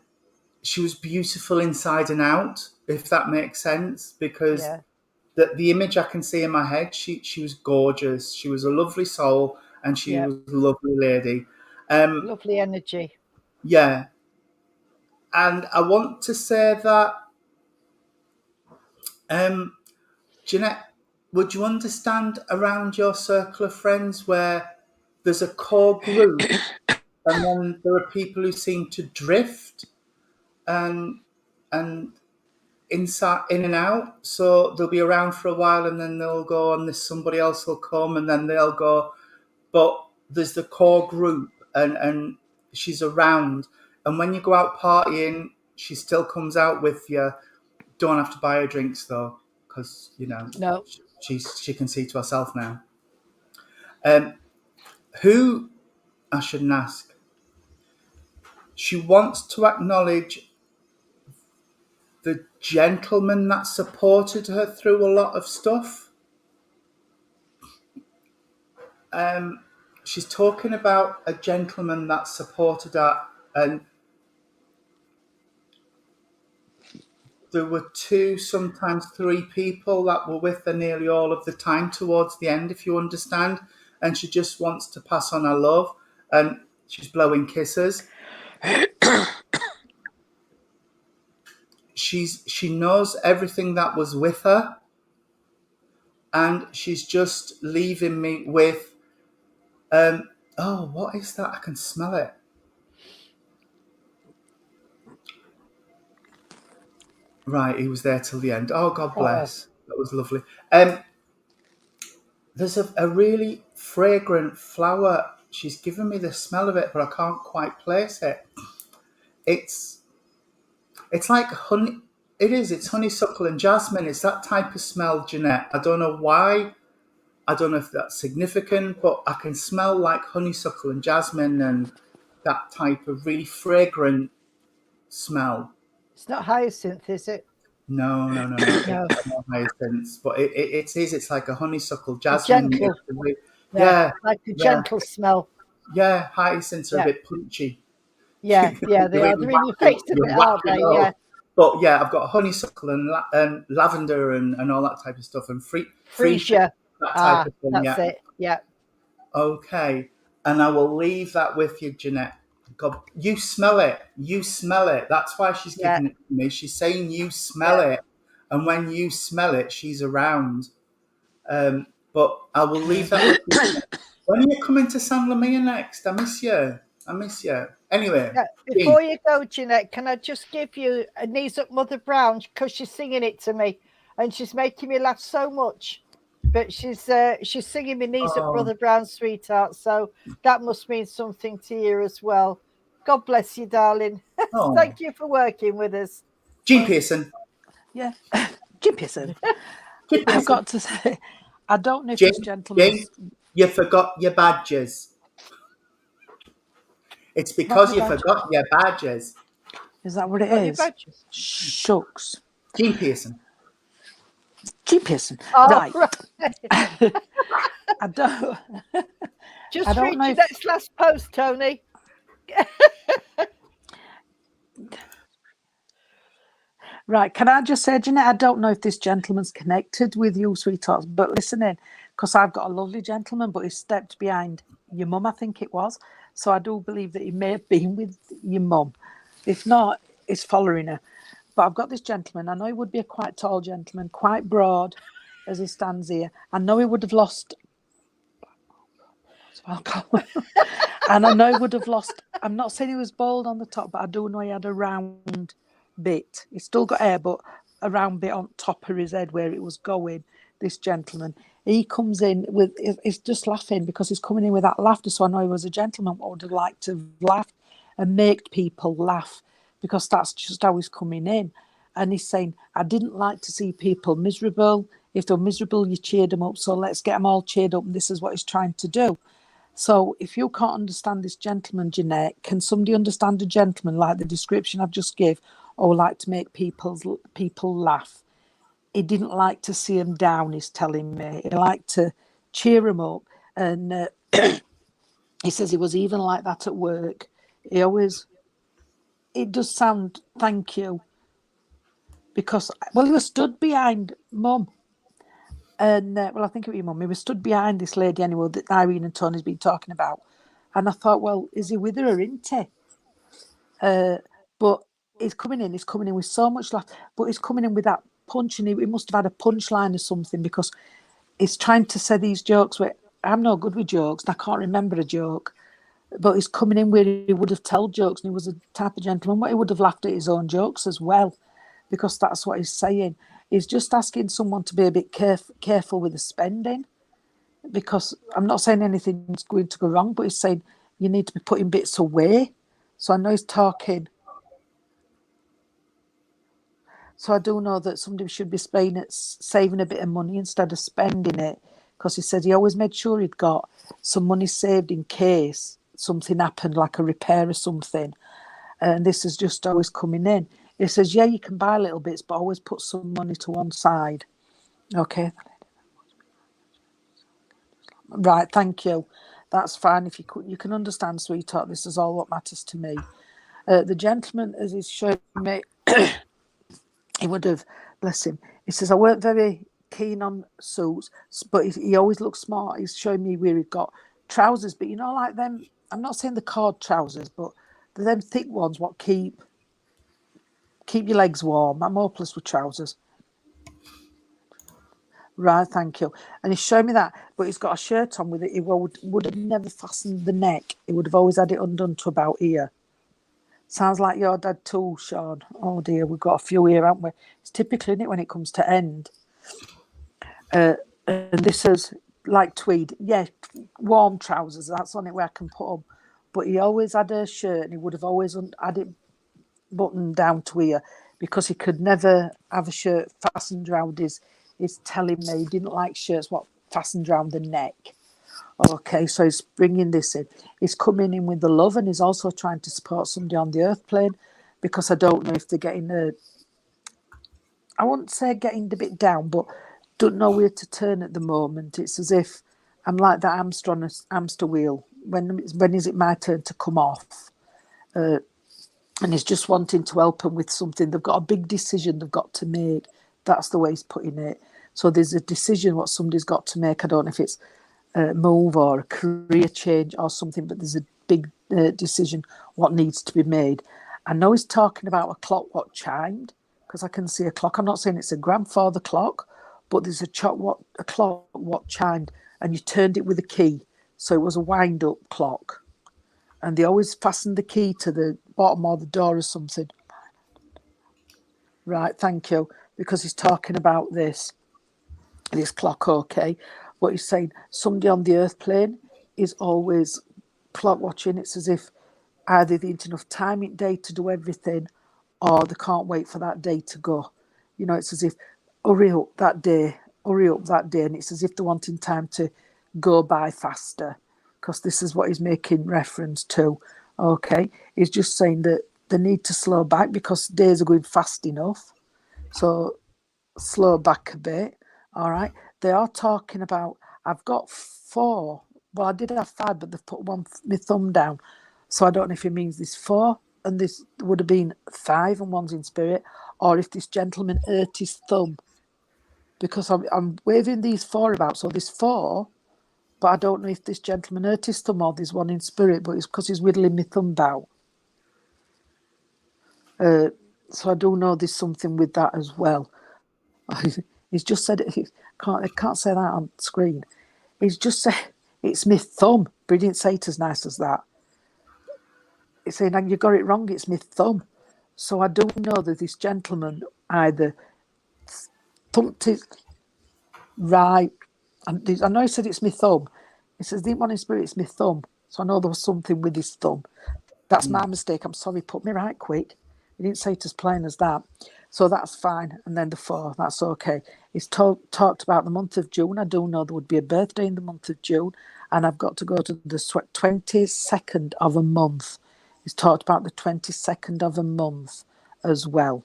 she was beautiful inside and out, if that makes sense, because Yeah. the image I can see in my head, she was gorgeous. She was a lovely soul, and she Yeah. was a lovely lady. Lovely energy. Yeah. And I want to say that, Jeanette, would you understand around your circle of friends where there's a core group and then there are people who seem to drift and inside in and out, so they'll be around for a while and then they'll go and this somebody else will come and then they'll go, but there's the core group and she's around, and when you go out partying she still comes out with you. Don't have to buy her drinks though, because No. she can see to herself now. Who I shouldn't ask. She wants to acknowledge the gentleman that supported her through a lot of stuff. She's talking about a gentleman that supported her, and there were 2, sometimes 3 people that were with her nearly all of the time towards the end, if you understand. And she just wants to pass on her love, and she's blowing kisses. She knows everything that was with her, and she's just leaving me with, oh, what is that? I can smell it. Right, he was there till the end. Oh, God bless. That was lovely. There's a really fragrant flower. She's given me the smell of it, but I can't quite place it. It's like honey. It is. It's honeysuckle and jasmine. It's that type of smell, Jeanette. I don't know why. I don't know if that's significant, but I can smell like honeysuckle and jasmine and that type of really fragrant smell. It's not hyacinth, is it? No. No. It's not hyacinth, but it is. It's like a honeysuckle jasmine. Gentle. Yeah. Like a gentle smell. Yeah, hyacinths are a Yeah. bit punchy. Yeah, yeah, they The way are. you They're in whack your face a you bit, whack aren't it they? up. Yeah. But yeah, I've got honeysuckle and lavender and all that type of stuff, and freesia, Freesia. that type Ah, of thing. that's Yeah. it. Yeah. Okay. And I will leave that with you, Jeanette. God, you smell it. You smell it. That's why she's Yeah. giving it to me. She's saying you smell Yeah. it. And when you smell it, she's around. But I will leave that with you. Jeanette. When are you coming to San Lamia next? I miss you. I miss you. Anyway, Yeah. Jean. Before you go, Jeanette, can I just give you a knees up Mother Brown because she's singing it to me and she's making me laugh so much. But she's singing me knees up Oh, Brother Brown, sweetheart. So that must mean something to you as well. God bless you, darling. oh. Thank you for working with us. Jean Pearson. Yeah. Jim Pearson. Jean I've Pearson. got to say, I don't know if Jane, this gentleman's. you forgot your badges. It's What because my you badge? forgot your badges. Is that what it Got your is? badges? Shucks. Jean Pearson. Jim Pearson. Oh, Right. right. I don't. Just I don't read know your if- next last post, Tony. Right, can I just say, Jeanette, I don't know if this gentleman's connected with you, sweethearts, but listening, because I've got a lovely gentleman, but he stepped behind your mum, I think it was. So I do believe that he may have been with your mum. If not, he's following her. But I've got this gentleman. I know he would be a quite tall gentleman, quite broad as he stands here. I know he would have lost alcohol. And I know he would have lost. I'm not saying he was bald on the top, but I do know he had a round bit. He's still got hair, but a round bit on top of his head where it was going. This gentleman, he comes in with, he's just laughing because he's coming in with that laughter. So I know he was a gentleman. I would have liked to have laughed and make people laugh because that's just how he's coming in. And he's saying, I didn't like to see people miserable. If they're miserable, you cheered them up. So let's get them all cheered up. And this is what he's trying to do. So if you can't understand this gentleman, Jeanette, can somebody understand a gentleman like the description I've just give, or like to make people laugh? He didn't like to see him down, he's telling me. He liked to cheer him up. And he says he was even like that at work. It does sound, thank you. Because, well, he was stood behind Mum. And, I think it was your mum. He was stood behind this lady anyway that Irene and Tony's been talking about. And I thought, well, is he with her or isn't he? But he's coming in with so much laugh. But he's coming in with that punch, and he must have had a punchline or something because he's trying to say these jokes where I'm no good with jokes and I can't remember a joke. But he's coming in where he would have told jokes, and he was a type of gentleman where he would have laughed at his own jokes as well, because that's what he's saying. He's just asking someone to be a bit careful with the spending, because I'm not saying anything's going to go wrong, but he's saying you need to be putting bits away. So I know he's talking. So I do know that somebody should be saving a bit of money instead of spending it, because he said he always made sure he'd got some money saved in case something happened, like a repair or something. And this is just always coming in. He says, yeah, you can buy little bits, but always put some money to one side. Okay. Right, thank you. That's fine. If you can understand, sweetheart, this is all what matters to me. The gentleman, as he's showing me, he would have, bless him, he says, I weren't very keen on suits, but he always looks smart. He's showing me where he got trousers, but like them, I'm not saying the cord trousers, but they're them thick ones what keep your legs warm. I'm hopeless with trousers. Right, thank you. And he's showing me that, but he's got a shirt on with it. He would have never fastened the neck. He would have always had it undone to about here. Sounds like your dad too, Sean. Oh dear, we've got a few here, haven't we? It's typical, isn't it, when it comes to end. And this is like tweed. Yeah, warm trousers. That's on it where I can put them. But he always had a shirt, and he would have always had it buttoned down to here, because he could never have a shirt fastened around his telling me he didn't like shirts what fastened around the neck. Okay, so he's bringing this in. He's coming in with the love, and he's also trying to support somebody on the earth plane, because I don't know if they're getting I wouldn't say getting a bit down, but don't know where to turn at the moment. It's as if I'm like that hamster on a hamster wheel. when is it my turn to come off? And he's just wanting to help them with something. They've got a big decision they've got to make. That's the way he's putting it. So there's a decision what somebody's got to make. I don't know if it's a move or a career change or something, but there's a big decision what needs to be made. I know he's talking about a clock what chimed, because I can see a clock. I'm not saying it's a grandfather clock, but there's a clock what chimed, and you turned it with a key. So it was a wind-up clock. And they always fastened the key to the bottom or the door or something. Right, thank you. Because he's talking about this clock, okay. What he's saying, somebody on the earth plane is always clock watching. It's as if either they ain't enough time in day to do everything, or they can't wait for that day to go. You know, it's as if, hurry up that day. And it's as if they're wanting time to go by faster, because this is what he's making reference to. Okay, he's just saying that they need to slow back because days are going fast enough. So slow back a bit. All right. They are talking about, I've got 4. Well, I did have 5, but they've put my thumb down. So I don't know if it means there's 4 and this would have been 5 and one's in spirit, or if this gentleman hurt his thumb. Because I'm waving these 4 about. So there's 4, but I don't know if this gentleman hurt his thumb or there's one in spirit, but it's because he's whittling my thumb out. So I do know there's something with that as well. He's just said it. I can't say that on screen. He's just said it's my thumb, but he didn't say it as nice as that. He's saying, you got it wrong, it's my thumb. So I do know that this gentleman either thumped his right. I know he said it's my thumb. He says, the one in spirit, it's my thumb. So I know there was something with his thumb. That's my mistake. I'm sorry, put me right quick. He didn't say it as plain as that. So that's fine. And then the 4, that's okay. He's talked about the month of June. I do know there would be a birthday in the month of June. And I've got to go to the 22nd of a month. He's talked about the 22nd of a month as well.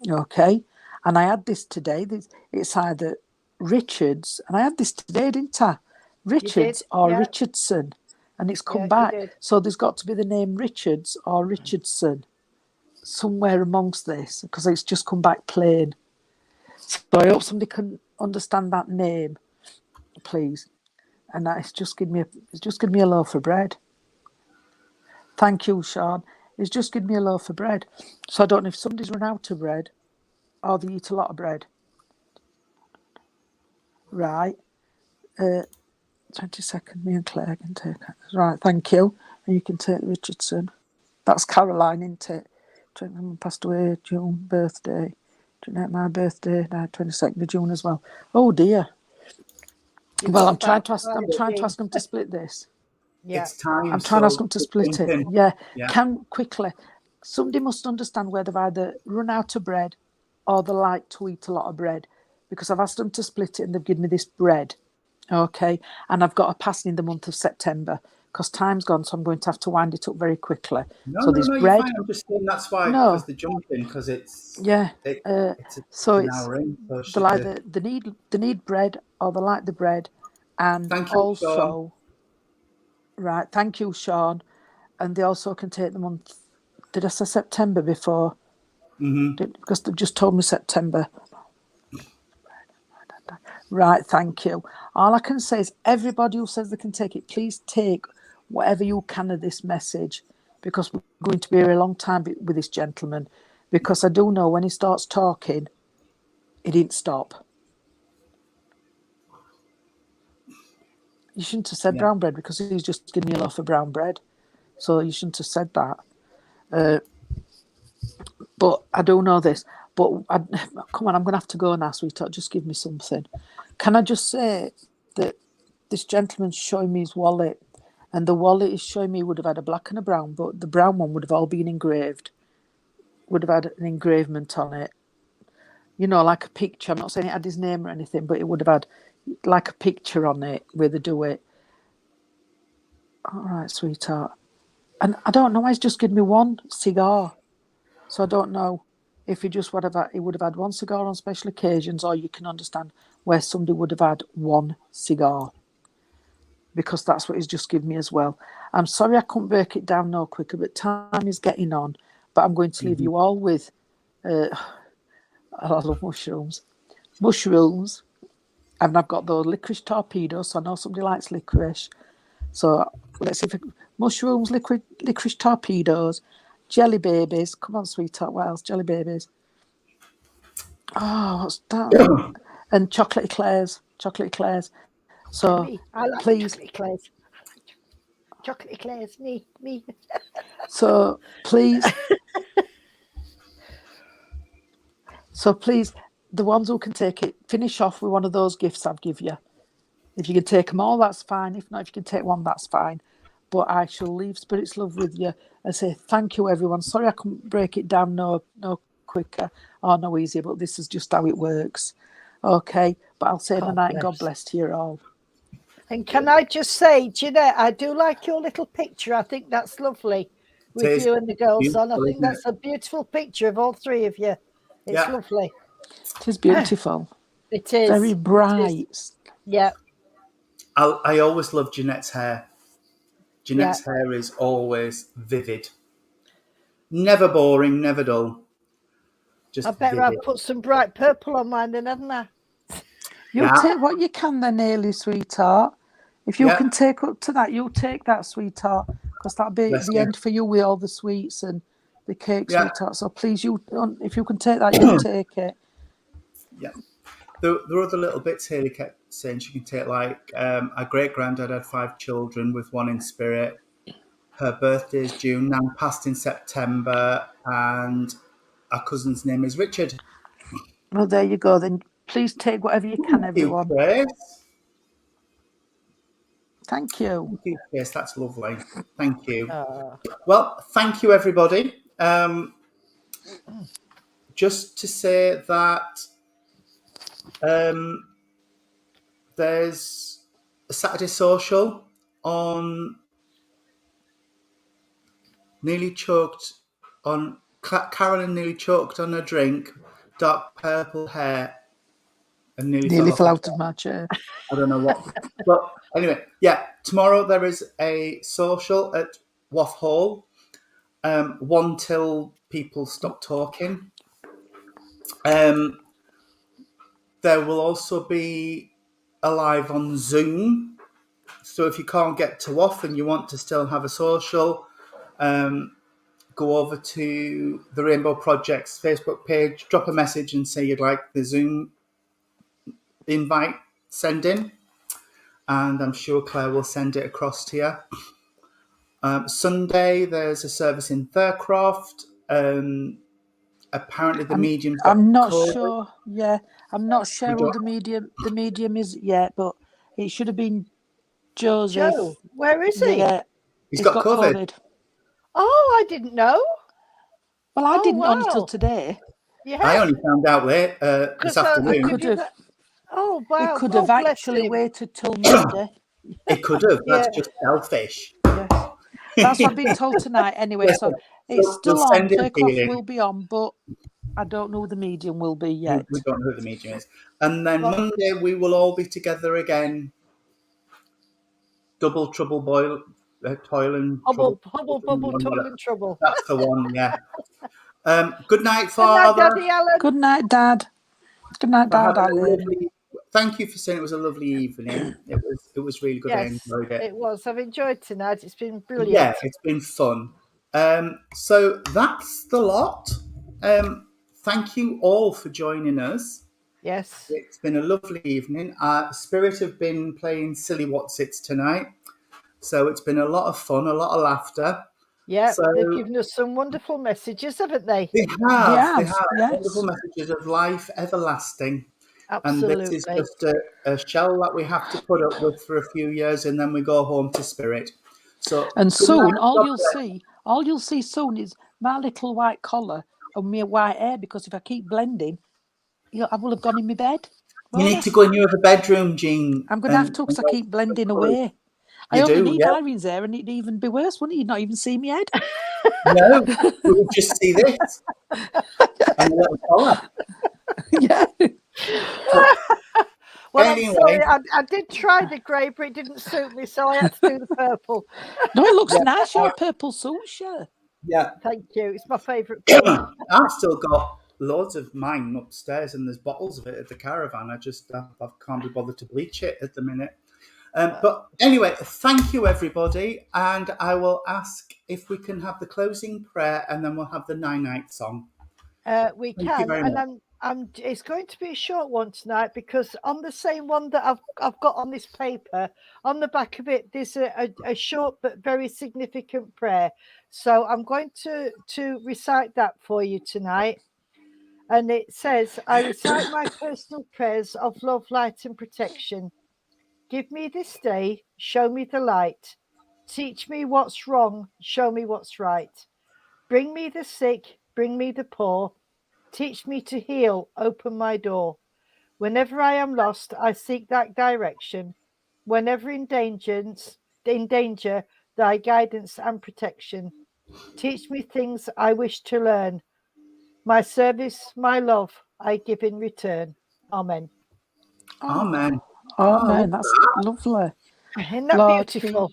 Okay. And I had this today. It's either Richards, and I had this today, didn't I? Richards or Richardson. And it's come back. So there's got to be the name Richards or Richardson somewhere amongst this, because it's just come back plain. So I hope somebody can understand that name, please. And it's just give me a loaf of bread. Thank you, Sean. It's just give me a loaf of bread. So I don't know if somebody's run out of bread or they eat a lot of bread. Right. 22nd, me and Claire can take it. Right, thank you. And you can take Richardson. That's Caroline, isn't it? Passed away June, birthday. My birthday, 22nd of June as well. Oh dear. Well, I'm trying to ask them to split this. Yeah. It's time. I'm trying to ask them to split it. Yeah. Can quickly. Somebody must understand where they've either run out of bread or they like to eat a lot of bread, because I've asked them to split it and they've given me this bread. Okay. And I've got a passing in the month of September because time's gone, so I'm going to have to wind it up very quickly. No, bread. You're fine. I'm just saying that's why, because they're jumping, because it's it's an hour in. So they need bread or they like the bread, and thank you, also Sean. Right, thank you, Sean. And they also can take the month. Did I say September before? Because they've just told me September. Right, thank you. All I can say is everybody who says they can take it, please take whatever you can of this message, because we're going to be here a long time with this gentleman, because I do know when he starts talking, he didn't stop. You shouldn't have said brown bread, because he's just giving me a loaf of brown bread. So you shouldn't have said that. But I do know this. But come on, I'm going to have to go now, sweetheart. Just give me something. Can I just say that this gentleman's showing me his wallet, and the wallet is showing me would have had a black and a brown, but the brown one would have all been engraved. Would have had an engravement on it. You know, like a picture. I'm not saying it had his name or anything, but it would have had like a picture on it where they do it. All right, sweetheart. And I don't know why he's just given me one cigar. So I don't know if he just would have had one cigar on special occasions, or you can understand where somebody would have had one cigar. because that's what he's just given me as well. I'm sorry I couldn't break it down no quicker, but time is getting on. But I'm going to leave you all with, I love mushrooms. Mushrooms, and I've got those licorice torpedoes, so I know somebody likes licorice. So let's see if mushrooms, licorice torpedoes, jelly babies. Come on, sweetheart, what else? Jelly babies. Oh, what's that? And chocolate eclairs. So I like please, chocolate eclairs. Chocolate eclairs, me. so please, the ones who can take it, finish off with one of those gifts I've give you. If you can take them all, that's fine. If not, if you can take one, that's fine. But I shall leave Spirit's Love with you and say thank you, everyone. Sorry I couldn't break it down no quicker or no easier, but this is just how it works. Okay, but I'll say the night. God bless to you all. And can I just say, Jeanette, I do like your little picture. I think that's lovely with you and the girls on. I think that's a beautiful picture of all three of you. It's lovely. It is beautiful. It is. Very bright. Yeah. I always love Jeanette's hair. Jeanette's hair is always vivid. Never boring, never dull. Just I better have put some bright purple on mine then, haven't I? You take what you can then, Ailey, sweetheart. If you can take up to that, you'll take that, sweetheart, because that'll be the end for you with all the sweets and the cake, sweetheart. So please, if you can take that, you'll take it. Yeah. There are other little bits here. He kept saying she can take, like, our great-granddad had 5 children with one in spirit. Her birthday is June, Nan passed in September, and our cousin's name is Richard. Well, there you go. Then please take whatever you can, everyone. Thank you. Thank you, Chris. That's lovely. Thank you. Well, thank you, everybody. Just to say that there's a Saturday social on Carolyn nearly choked on a drink, dark purple hair, and nearly fell out of my chair. I don't know what. But anyway, tomorrow there is a social at Waff Hall, 1 till people stop talking. There will also be a live on Zoom. So if you can't get to Waff and you want to still have a social, go over to the Rainbow Project's Facebook page, drop a message and say you'd like the Zoom invite send in, and I'm sure Claire will send it across to you. Sunday, there's a service in Thurcroft. Apparently the medium. I'm not sure. Yeah, I'm not sure who the medium is yet, but it should have been Joseph. Joe, where is he? Yeah, he's got COVID. Oh, I didn't know. Well, I didn't know until today. Yeah, I only found out late this afternoon. Oh, wow. It could have actually waited till Monday. It could have. That's just selfish. Yes. That's what I've been told tonight anyway. So it's still on. Thurcroft will be on, but I don't know who the medium will be yet. We don't know who the medium is. And then Monday we will all be together again. Double trouble boil, toil and trouble. Hubble, toil and trouble. That's the one, yeah. Good night, Father. Good night, Daddy Alan. Good night, Dad. Good night, Dad Alan. Thank you for saying it was a lovely evening. It was really good. Yes, I enjoyed it. It was. I've enjoyed tonight. It's been brilliant. Yeah, it's been fun. So that's the lot. Thank you all for joining us. Yes. It's been a lovely evening. Spirit have been playing Silly Whatsits tonight. So it's been a lot of fun, a lot of laughter. Yeah, so, they've given us some wonderful messages, haven't they? They have. Yes. Wonderful messages of life everlasting. Absolutely. And this is just a shell that we have to put up with for a few years, and then we go home to Spirit. So, and soon, all you'll see soon is my little white collar and my white hair. Because if I keep blending, I will have gone in my bed. You need to go in your other bedroom, Jean. I'm going to have to because I keep blending away. I only need Irene's hair, and it'd even be worse, wouldn't it? You'd not even see me head. No, you would just see this and a little collar. Yeah. Well, Anyway. I'm sorry. I did try the grey, but it didn't suit me, so I had to do the purple. No, it looks nice. Your purple suits you. Yeah. Thank you. It's my favourite colour. I've still got loads of mine upstairs, and there's bottles of it at the caravan. I can't be bothered to bleach it at the minute. But anyway, thank you, everybody. And I will ask if we can have the closing prayer, and then we'll have the 9-night song. We Thank you can, very and it's going to be a short one tonight, because on the same one that I've got on this paper, on the back of it, there's a short but very significant prayer. So I'm going to recite that for you tonight. And it says, I recite my personal prayers of love, light, and protection. Give me this day, show me the light. Teach me what's wrong, show me what's right. Bring me the sick, bring me the poor. Teach me to heal, open my door. Whenever I am lost, I seek that direction. Whenever in danger, thy guidance and protection. Teach me things I wish to learn. My service, my love, I give in return. Amen. Amen. Amen. That's lovely. Isn't that Lord, beautiful?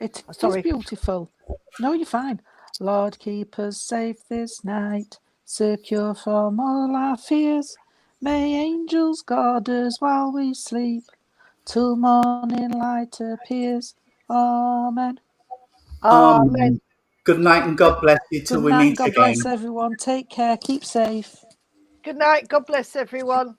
It Sorry. is beautiful. No, you're fine. Lord, keep us safe this night, secure from all our fears. May angels guard us while we sleep, till morning light appears. Amen. Amen. Good night, and God bless you till Good we night. meet God again. bless everyone. Take care. Keep safe. Good night. God bless everyone.